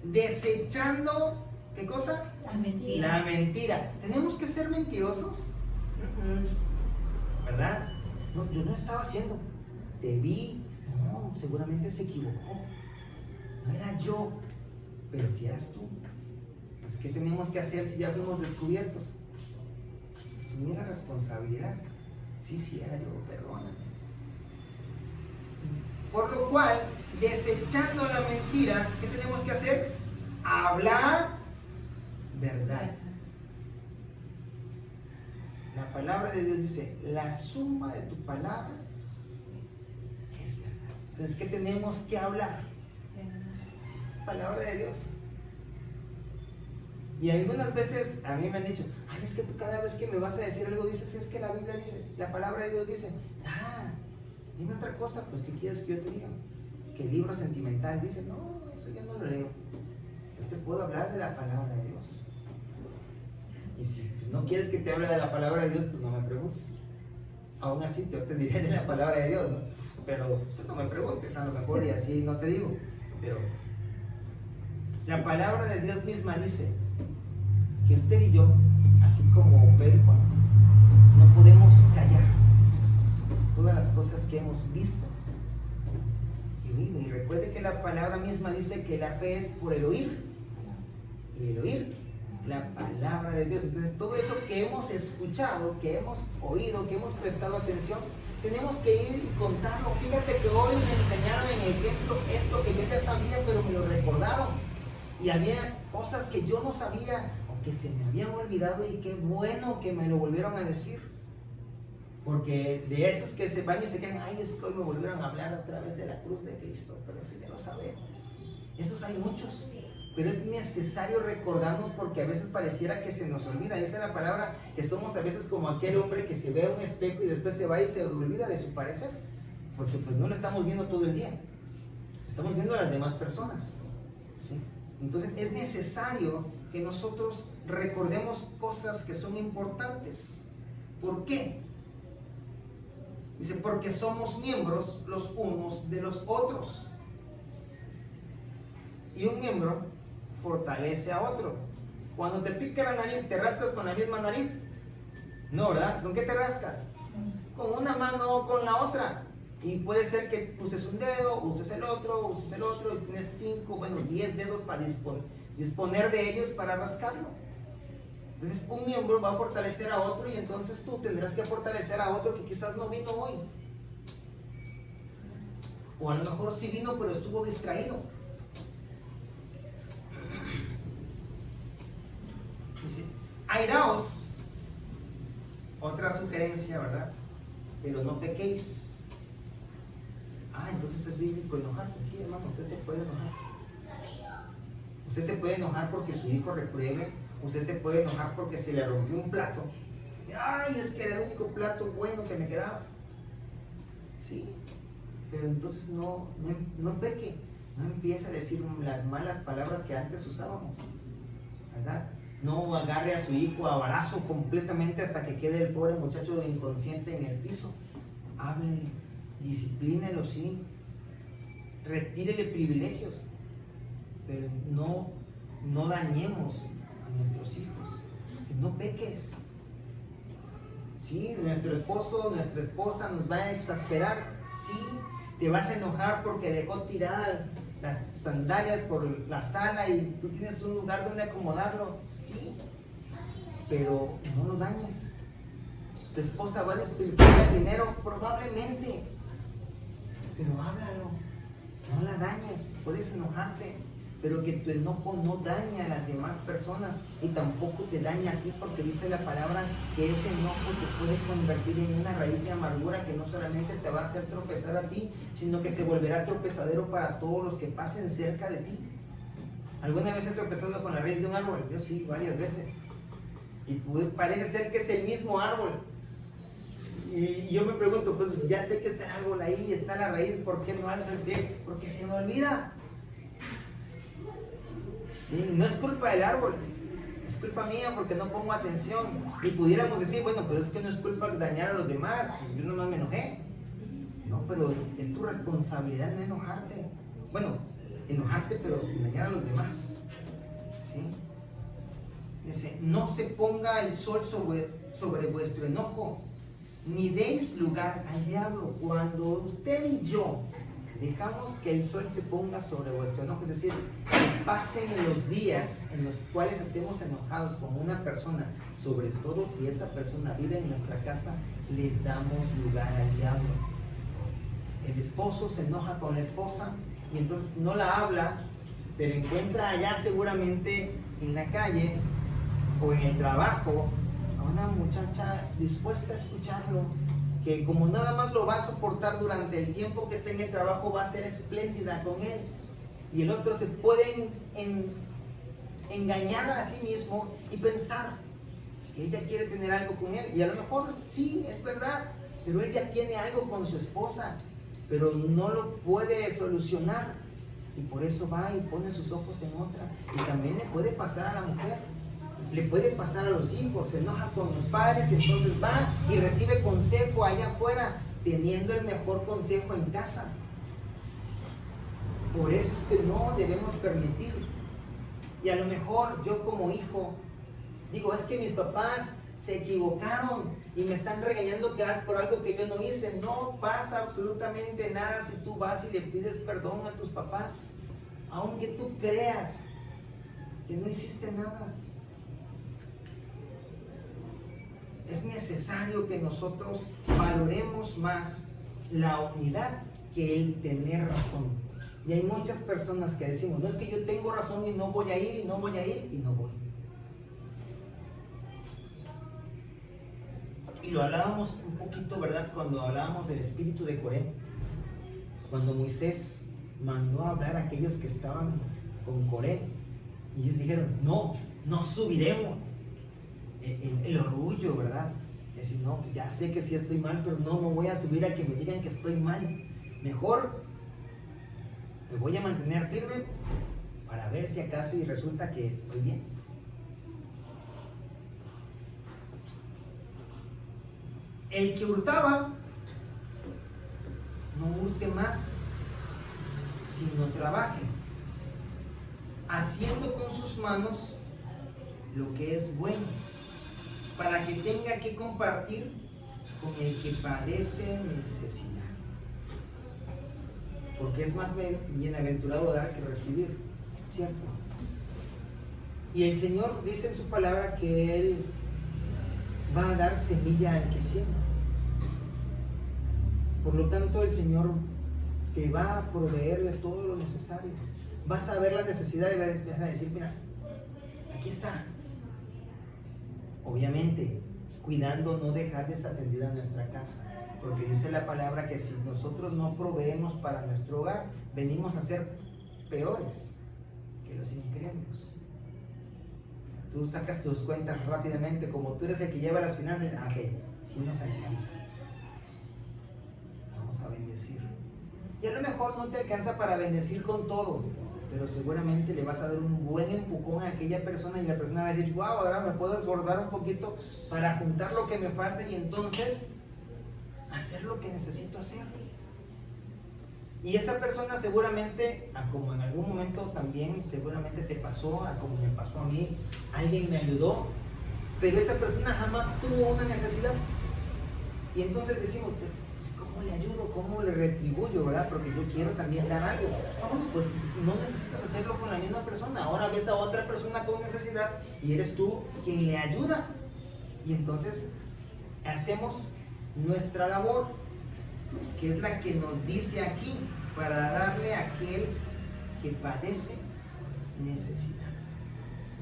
desechando, ¿qué cosa? La mentira. La mentira. ¿Tenemos que ser mentirosos? ¿Verdad? No, yo no estaba haciendo. Te vi. No, seguramente se equivocó. No era yo, pero si eras tú. Entonces, ¿qué tenemos que hacer si ya fuimos descubiertos? Pues asumir la responsabilidad. Sí, era yo, perdóname. Por lo cual, desechando la mentira, ¿qué tenemos que hacer? Hablar verdad. La palabra de Dios dice: la suma de tu palabra es verdad. Entonces, ¿qué tenemos que hablar? Palabra de Dios. Y algunas veces a mí me han dicho: ay, es que tú cada vez que me vas a decir algo dices, es que la Biblia dice, la palabra de Dios dice. Dime otra cosa, pues ¿qué quieres que yo te diga? Que el libro sentimental dice, no, eso yo no lo leo. Yo te puedo hablar de la palabra de Dios. Y si no quieres que te hable de la palabra de Dios, pues no me preguntes. Aún así yo te diré de la palabra de Dios, ¿no? Pero pues no me preguntes, a lo mejor, y así no te digo. Pero la palabra de Dios misma dice que usted y yo, así como Pedro y Juan, no podemos callar todas las cosas que hemos visto y oído. Y recuerde que la palabra misma dice que la fe es por el oír, y el oír la palabra de Dios. Entonces, todo eso que hemos escuchado, que hemos oído, que hemos prestado atención, tenemos que ir y contarlo. Fíjate que hoy me enseñaron en el templo esto que yo ya sabía, pero me lo recordaron, y había cosas que yo no sabía o que se me habían olvidado, y qué bueno que me lo volvieron a decir. Porque de esos que se van y se quedan, ay, es que hoy me volvieron a hablar otra vez de la cruz de Cristo, pero eso ya lo sabemos. Esos hay muchos, pero es necesario recordarnos, porque a veces pareciera que se nos olvida. Esa es la palabra, que somos a veces como aquel hombre que se ve a un espejo y después se va y se olvida de su parecer, porque pues no lo estamos viendo todo el día, estamos viendo a las demás personas, ¿sí? Entonces es necesario que nosotros recordemos cosas que son importantes. ¿Por qué? Dice, porque somos miembros los unos de los otros. Y un miembro fortalece a otro. Cuando te pica la nariz, ¿te rascas con la misma nariz? No, ¿verdad? ¿Con qué te rascas? Con una mano o con la otra. Y puede ser que uses un dedo, uses el otro, y tienes 10 dedos para disponer de ellos para rascarlo. Entonces un miembro va a fortalecer a otro, y entonces tú tendrás que fortalecer a otro que quizás no vino hoy. O a lo mejor sí vino, pero estuvo distraído. Dice, airaos, otra sugerencia, ¿verdad? Pero no pequéis. Entonces es bíblico enojarse. Sí, hermano, usted se puede enojar. Usted se puede enojar porque su hijo repruebe. Usted se puede enojar porque se le rompió un plato. Ay, es que era el único plato bueno que me quedaba. Sí, pero entonces no peque. No empiece a decir las malas palabras que antes usábamos, ¿verdad? No agarre a su hijo a abrazo completamente hasta que quede el pobre muchacho inconsciente en el piso. Háblele, disciplínelo, sí. Retírele privilegios, pero no dañemos a nuestros hijos. Si no peques. Sí, nuestro esposo, nuestra esposa nos va a exasperar. Sí, te vas a enojar porque dejó tiradas las sandalias por la sala y tú tienes un lugar donde acomodarlo. Sí, pero no lo dañes. Tu esposa va a despilfarrar el dinero, probablemente, pero háblalo, no la dañes. Puedes enojarte, pero que tu enojo no dañe a las demás personas y tampoco te daña a ti, porque dice la palabra que ese enojo se puede convertir en una raíz de amargura que no solamente te va a hacer tropezar a ti, sino que se volverá tropezadero para todos los que pasen cerca de ti. ¿Alguna vez he tropezado con la raíz de un árbol? Yo sí, varias veces. Y parece ser que es el mismo árbol. Y yo me pregunto, pues ya sé que está el árbol ahí, está la raíz, ¿por qué no alzo el pie? Porque se me olvida. ¿Sí? No es culpa del árbol, es culpa mía porque no pongo atención. Y pudiéramos decir, bueno, pues es que no es culpa de dañar a los demás, yo nomás me enojé. No, pero es tu responsabilidad no enojarte. Bueno, enojarte pero sin dañar a los demás. ¿Sí? Dice, no se ponga el sol sobre vuestro enojo, ni deis lugar al diablo. Cuando usted y yo dejamos que el sol se ponga sobre vuestro enojo, es decir, que pasen los días en los cuales estemos enojados con una persona, sobre todo si esa persona vive en nuestra casa, le damos lugar al diablo. El esposo se enoja con la esposa y entonces no la habla, pero encuentra allá seguramente en la calle o en el trabajo a una muchacha dispuesta a escucharlo, que como nada más lo va a soportar durante el tiempo que esté en el trabajo, va a ser espléndida con él. Y el otro se puede engañar a sí mismo y pensar que ella quiere tener algo con él. Y a lo mejor sí, es verdad, pero ella tiene algo con su esposa, pero no lo puede solucionar. Y por eso va y pone sus ojos en otra. Y también le puede pasar a la mujer. Le puede pasar a los hijos, se enoja con los padres y entonces va y recibe consejo allá afuera, teniendo el mejor consejo en casa. Por eso es que no debemos permitir. Y a lo mejor yo como hijo digo, es que mis papás se equivocaron y me están regañando por algo que yo no hice. No pasa absolutamente nada si tú vas y le pides perdón a tus papás, aunque tú creas que no hiciste nada. Es necesario que nosotros valoremos más la unidad que el tener razón. Y hay muchas personas que decimos, no es que yo tengo razón y no voy a ir, y no voy a ir, y no voy. Y lo hablábamos un poquito, ¿verdad? Cuando hablábamos del espíritu de Coré. Cuando Moisés mandó a hablar a aquellos que estaban con Coré. Y ellos dijeron, no subiremos. El orgullo, ¿verdad? Decir, no, pues ya sé que sí estoy mal, pero no voy a subir a que me digan que estoy mal. Mejor me voy a mantener firme para ver si acaso y resulta que estoy bien. El que hurtaba, no hurte más, sino trabaje, haciendo con sus manos lo que es bueno, para que tenga que compartir con el que padece necesidad. Porque es más bienaventurado dar que recibir, ¿cierto? Y el Señor dice en su palabra que Él va a dar semilla al que siembra. Por lo tanto, el Señor te va a proveer de todo lo necesario. Vas a ver la necesidad y vas a decir, mira, aquí está. Obviamente, cuidando no dejar desatendida nuestra casa, porque dice la palabra que si nosotros no proveemos para nuestro hogar, venimos a ser peores que los incrédulos. Tú sacas tus cuentas rápidamente, como tú eres el que lleva las finanzas, ok, si nos alcanza, vamos a bendecir. Y a lo mejor no te alcanza para bendecir con todo, pero seguramente le vas a dar un buen empujón a aquella persona y la persona va a decir, wow, ahora me puedo esforzar un poquito para juntar lo que me falta y entonces hacer lo que necesito hacer. Y esa persona seguramente, como en algún momento también seguramente te pasó, como me pasó a mí, alguien me ayudó, pero esa persona jamás tuvo una necesidad. Y entonces decimos, ¿cómo le ayudo? ¿Cómo le retribuyo? ¿Verdad? Porque yo quiero también dar algo. Bueno, pues no necesitas hacerlo con la misma persona. Ahora ves a otra persona con necesidad y eres tú quien le ayuda. Y entonces hacemos nuestra labor, que es la que nos dice aquí, para darle a aquel que padece necesidad.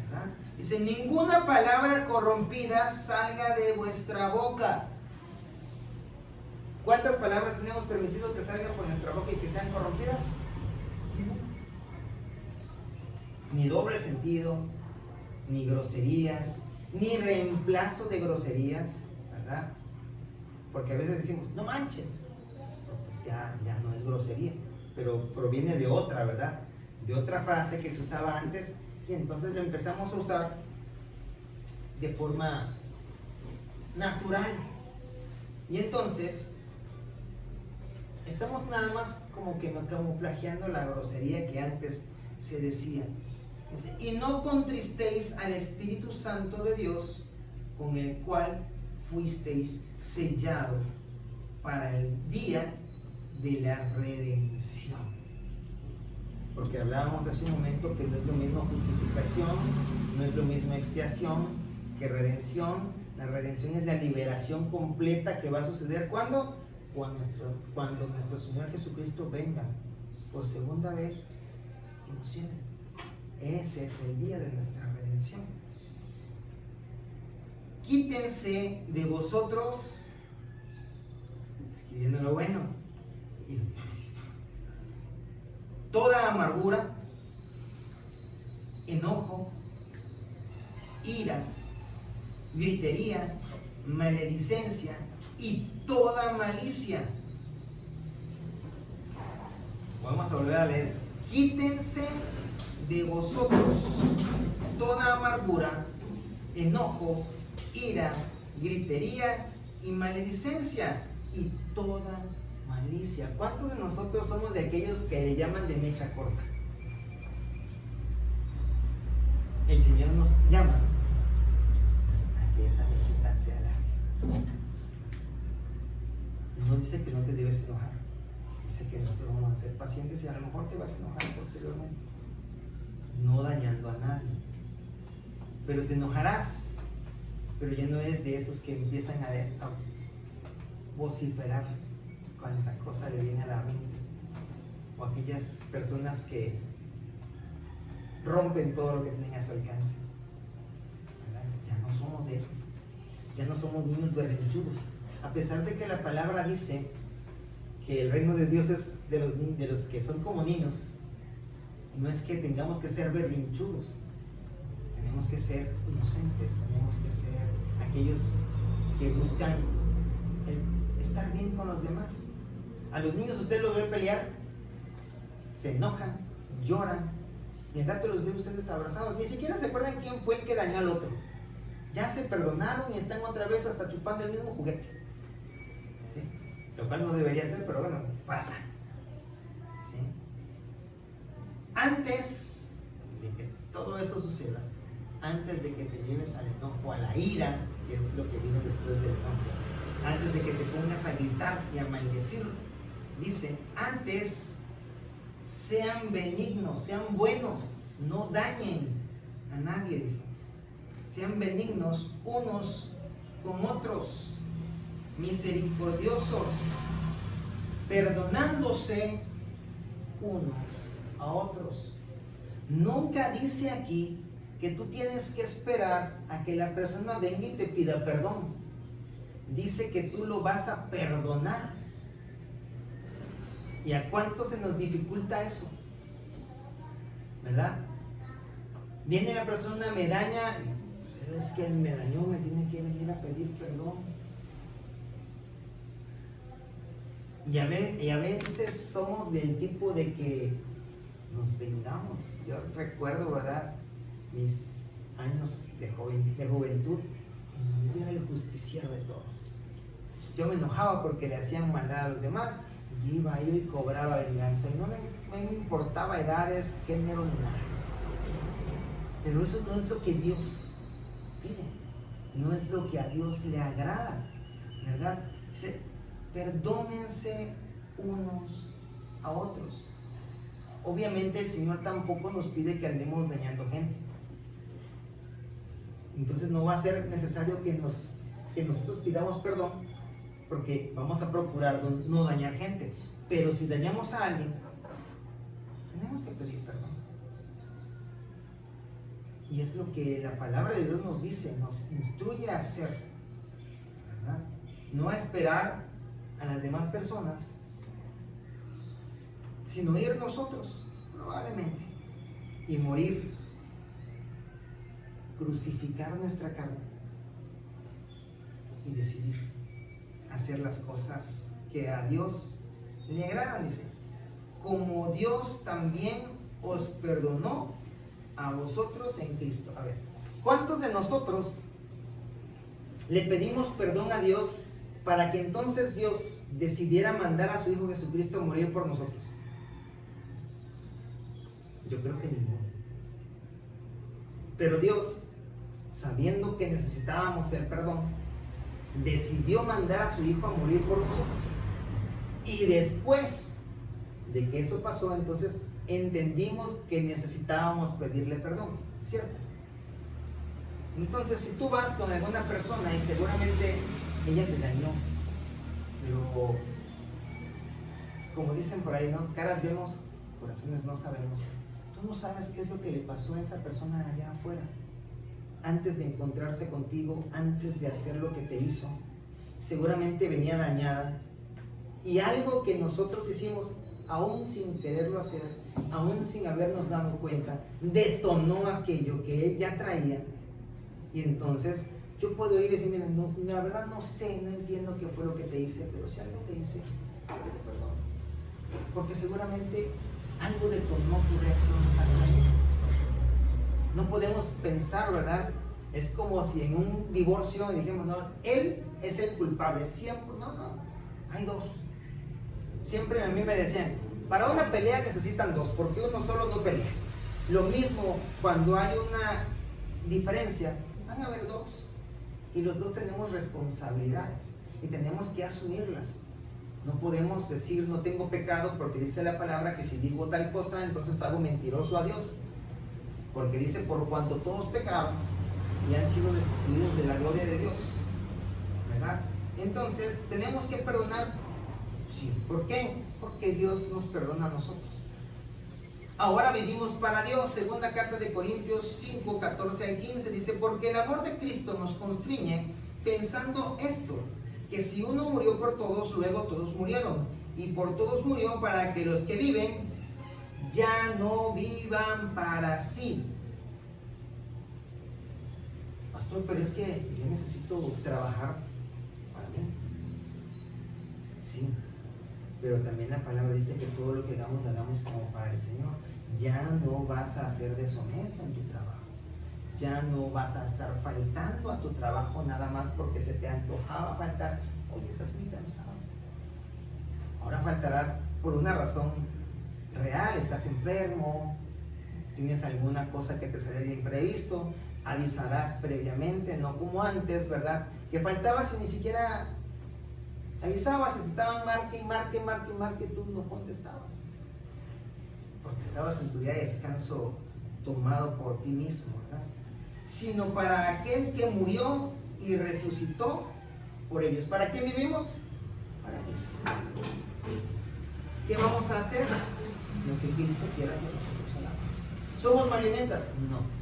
¿Verdad? Dice, ninguna palabra corrompida salga de vuestra boca. ¿Cuántas palabras tenemos permitido que salgan por nuestra boca y que sean corrompidas? Ninguna. Ni doble sentido, ni groserías, ni reemplazo de groserías, ¿verdad? Porque a veces decimos, no manches, pues ya no es grosería, pero proviene de otra, ¿verdad? De otra frase que se usaba antes, y entonces lo empezamos a usar de forma natural. Y entonces estamos nada más como que camuflajeando la grosería que antes se decía. Dice, y no contristéis al Espíritu Santo de Dios, con el cual fuisteis sellados para el día de la redención. Porque hablábamos hace un momento que no es lo mismo justificación, no es lo mismo expiación que redención. La redención es la liberación completa que va a suceder ¿cuándo? Cuando nuestro Señor Jesucristo venga por segunda vez y nos llene. Ese es el día de nuestra redención. Quítense de vosotros, aquí viene lo bueno y lo difícil, toda amargura, enojo, ira, gritería, maledicencia y toda malicia. Vamos a volver a leer. Quítense de vosotros toda amargura, enojo, ira, gritería y maledicencia y toda malicia. ¿Cuántos de nosotros somos de aquellos que le llaman de mecha corta? El Señor nos llama a que esa mechita sea larga. No dice que no te debes enojar, dice que nosotros vamos a ser pacientes y a lo mejor te vas a enojar posteriormente, no dañando a nadie, pero te enojarás, pero ya no eres de esos que empiezan a vociferar cuanta cosa le viene a la mente, o aquellas personas que rompen todo lo que tienen a su alcance, ¿verdad? Ya no somos de esos, ya no somos niños berrinchudos, a pesar de que la palabra dice que el reino de Dios es de los que son como niños. No es que tengamos que ser berrinchudos, tenemos que ser inocentes, tenemos que ser aquellos que buscan estar bien con los demás. A los niños usted los ve pelear, se enojan, lloran, y al rato los ve ustedes abrazados, ni siquiera se acuerdan quién fue el que dañó al otro. Ya se perdonaron y están otra vez hasta chupando el mismo juguete. ¿Sí? Lo cual no debería ser, pero bueno, pasa. ¿Sí? Antes de que todo eso suceda, antes de que te lleves al enojo, a la ira, que es lo que viene después del enojo, antes de que te pongas a gritar y a maldecir, dice, antes sean benignos, sean buenos, no dañen a nadie, dice. Sean benignos unos con otros, misericordiosos, perdonándose unos a otros. Nunca dice aquí que tú tienes que esperar a que la persona venga y te pida perdón. Dice que tú lo vas a perdonar. ¿Y a cuánto se nos dificulta eso? ¿Verdad? Viene la persona, me daña, pues es que él me dañó, me tiene que venir a pedir perdón. Y a veces somos del tipo de que nos vengamos. Yo recuerdo, ¿verdad?, mis años de juventud, en donde yo era el justiciero de todos. Yo me enojaba porque le hacían maldad a los demás y iba yo y cobraba venganza. Y no me importaba edades, género ni nada. Pero eso no es lo que Dios pide, no es lo que a Dios le agrada, ¿verdad? Dice, perdónense unos a otros. Obviamente el Señor tampoco nos pide que andemos dañando gente. Entonces no va a ser necesario que nosotros pidamos perdón, porque vamos a procurar no dañar gente. Pero si dañamos a alguien, tenemos que pedir perdón. Y es lo que la palabra de Dios nos dice, nos instruye a hacer, ¿verdad? No a esperar a las demás personas, sino ir nosotros, probablemente, y morir, crucificar nuestra carne y decidir hacer las cosas que a Dios le agradan, dice, como Dios también os perdonó a vosotros en Cristo. A ver, ¿cuántos de nosotros le pedimos perdón a Dios para que entonces Dios decidiera mandar a su Hijo Jesucristo a morir por nosotros? Yo creo que ninguno. Pero Dios, sabiendo que necesitábamos el perdón, decidió mandar a su Hijo a morir por nosotros. Y después de que eso pasó, entonces entendimos que necesitábamos pedirle perdón, ¿cierto? Entonces, si tú vas con alguna persona y seguramente ella te dañó, pero como dicen por ahí, ¿no? Caras vemos, corazones no sabemos. Tú no sabes qué es lo que le pasó a esa persona allá afuera, antes de encontrarse contigo, antes de hacer lo que te hizo. Seguramente venía dañada, y algo que nosotros hicimos, aún sin quererlo hacer, aún sin habernos dado cuenta, detonó aquello que él ya traía. Y entonces yo puedo ir y decir, mira, no, la verdad no sé, no entiendo qué fue lo que te hice, pero si algo te hice, pídele perdón, porque seguramente algo detonó tu reacción hacia él. No podemos pensar, ¿verdad? Es como si en un divorcio dijimos, no, él es el culpable, siempre, no, hay dos. Siempre a mí me decían, para una pelea necesitan dos, porque uno solo no pelea. Lo mismo cuando hay una diferencia, van a haber dos, y los dos tenemos responsabilidades y tenemos que asumirlas. No podemos decir no tengo pecado, porque dice la palabra que si digo tal cosa, entonces hago mentiroso a Dios, porque dice por cuanto todos pecaron y han sido destituidos de la gloria de Dios, ¿verdad? Entonces tenemos que perdonar. Sí. ¿Por qué? Porque Dios nos perdona a nosotros. Ahora vivimos para Dios. Segunda carta de Corintios 5, 14 al 15 dice, porque el amor de Cristo nos constriñe pensando esto, que si uno murió por todos, luego todos murieron, y por todos murió para que los que viven ya no vivan para sí. Pastor, pero es que yo necesito trabajar para mí. Sí, pero también la palabra dice que todo lo que hagamos, lo hagamos como para el Señor. Ya no vas a ser deshonesto en tu trabajo. Ya no vas a estar faltando a tu trabajo nada más porque se te antojaba faltar. Oye, estás muy cansado. Ahora faltarás por una razón real. Estás enfermo, tienes alguna cosa que te salió de imprevisto. Avisarás previamente, no como antes, ¿verdad? Que faltabas y ni siquiera avisabas, y te estaban marque, tú no contestabas. Porque estabas en tu día de descanso tomado por ti mismo, ¿verdad? Sino para aquel que murió y resucitó por ellos. ¿Para quién vivimos? Para Cristo. ¿Qué vamos a hacer? Lo que Cristo quiera que nosotros hagamos. ¿Somos marionetas? No.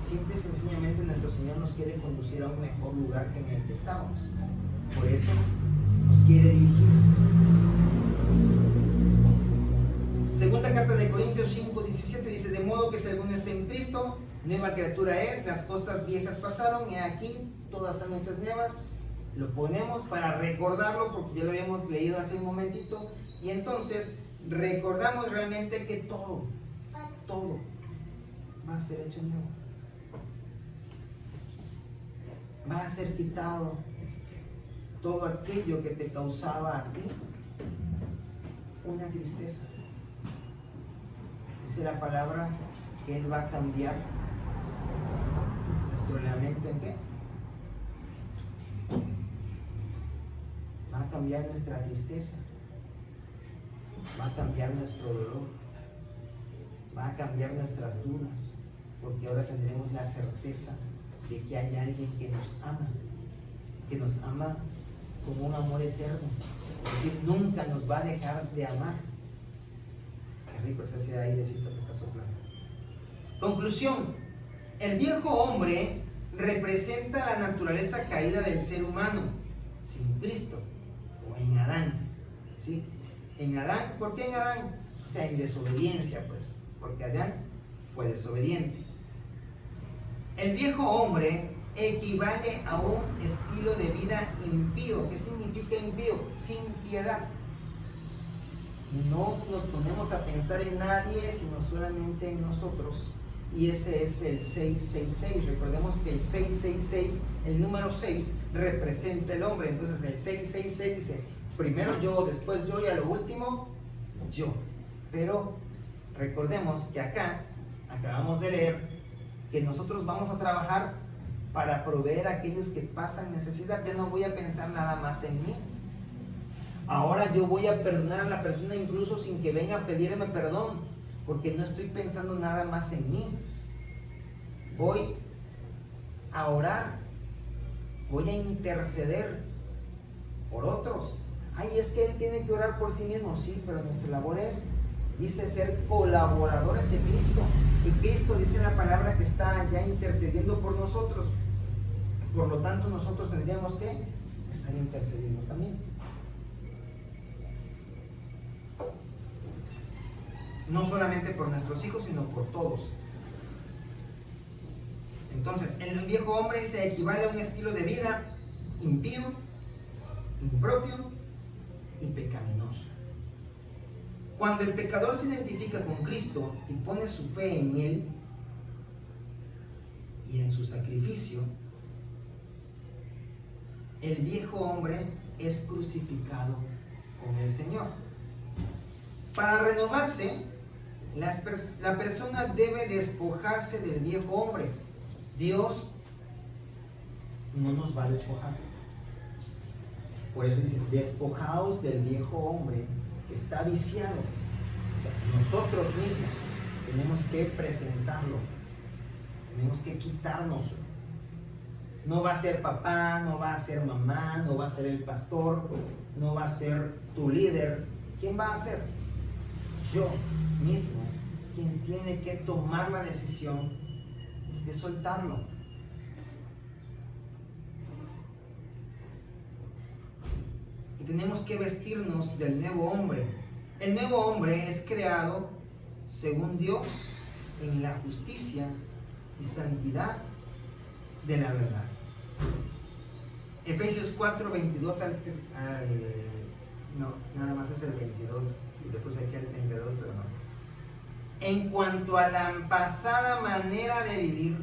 Simple y sencillamente nuestro Señor nos quiere conducir a un mejor lugar que en el que estábamos. Por eso nos quiere dirigir. Segunda carta de Corintios 5, 17 dice, de modo que si alguno está en Cristo, nueva criatura es, las cosas viejas pasaron y aquí todas están hechas nuevas. Lo ponemos para recordarlo porque ya lo habíamos leído hace un momentito, y entonces recordamos realmente que todo va a ser hecho nuevo. Va a ser quitado todo aquello que te causaba a ti una tristeza. Dice la palabra que Él va a cambiar nuestro lamento en qué? Va a cambiar nuestra tristeza, va a cambiar nuestro dolor, va a cambiar nuestras dudas, porque ahora tendremos la certeza de que hay alguien que nos ama con un amor eterno, es decir, nunca nos va a dejar de amar. Qué rico está ese airecito que está soplando. Conclusión, El viejo hombre representa la naturaleza caída del ser humano sin Cristo o en Adán, ¿sí? En Adán, ¿por qué en Adán? O sea, en desobediencia, pues, porque Adán fue desobediente. El viejo hombre equivale a un estilo de vida impío. ¿Qué significa impío? Sin piedad. No nos ponemos a pensar en nadie, sino solamente en nosotros. Y ese es el 666. Recordemos que el 666, el número 6, representa el hombre. Entonces el 666 dice, primero yo, después yo y a lo último, yo. Pero recordemos que acá, acabamos de leer, que nosotros vamos a trabajar para proveer a aquellos que pasan necesidad. Ya no voy a pensar nada más en mí. Ahora yo voy a perdonar a la persona incluso sin que venga a pedirme perdón, porque no estoy pensando nada más en mí. Voy a orar, voy a interceder por otros. Ay, es que él tiene que orar por sí mismo. Sí, pero nuestra labor es, dice, ser colaboradores de Cristo. Y Cristo dice la palabra que está ya intercediendo por nosotros. Por lo tanto, nosotros tendríamos que estar intercediendo también. No solamente por nuestros hijos, sino por todos. Entonces, el viejo hombre se equivale a un estilo de vida impío, impropio y pecaminoso. Cuando el pecador se identifica con Cristo y pone su fe en Él y en su sacrificio, el viejo hombre es crucificado con el Señor. Para renovarse, la persona debe despojarse del viejo hombre. Dios no nos va a despojar. Por eso dice, despojaos del viejo hombre que está viciado. O sea, nosotros mismos tenemos que presentarlo, tenemos que quitárnoslo. No va a ser papá, no va a ser mamá, no va a ser el pastor, no va a ser tu líder. ¿Quién va a ser? Yo mismo, quien tiene que tomar la decisión de soltarlo. Y tenemos que vestirnos del nuevo hombre. El nuevo hombre es creado según Dios en la justicia y santidad de la verdad. Efesios 4, 22 no, nada más es el 22, y le puse aquí el 32, pero no. En cuanto a la pasada manera de vivir,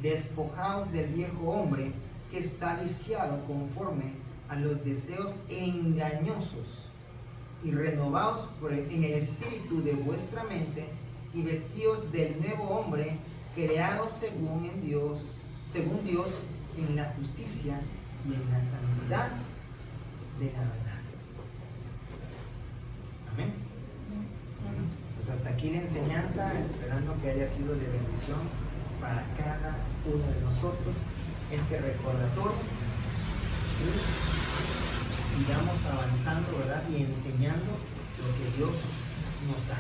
despojaos del viejo hombre que está viciado conforme a los deseos engañosos, y renovaos en el espíritu de vuestra mente, y vestíos del nuevo hombre creado según Dios en la justicia y en la santidad de la verdad. Amén. Pues hasta aquí la enseñanza, esperando que haya sido de bendición para cada uno de nosotros este recordatorio, y sigamos avanzando, ¿verdad? Y enseñando lo que Dios nos da.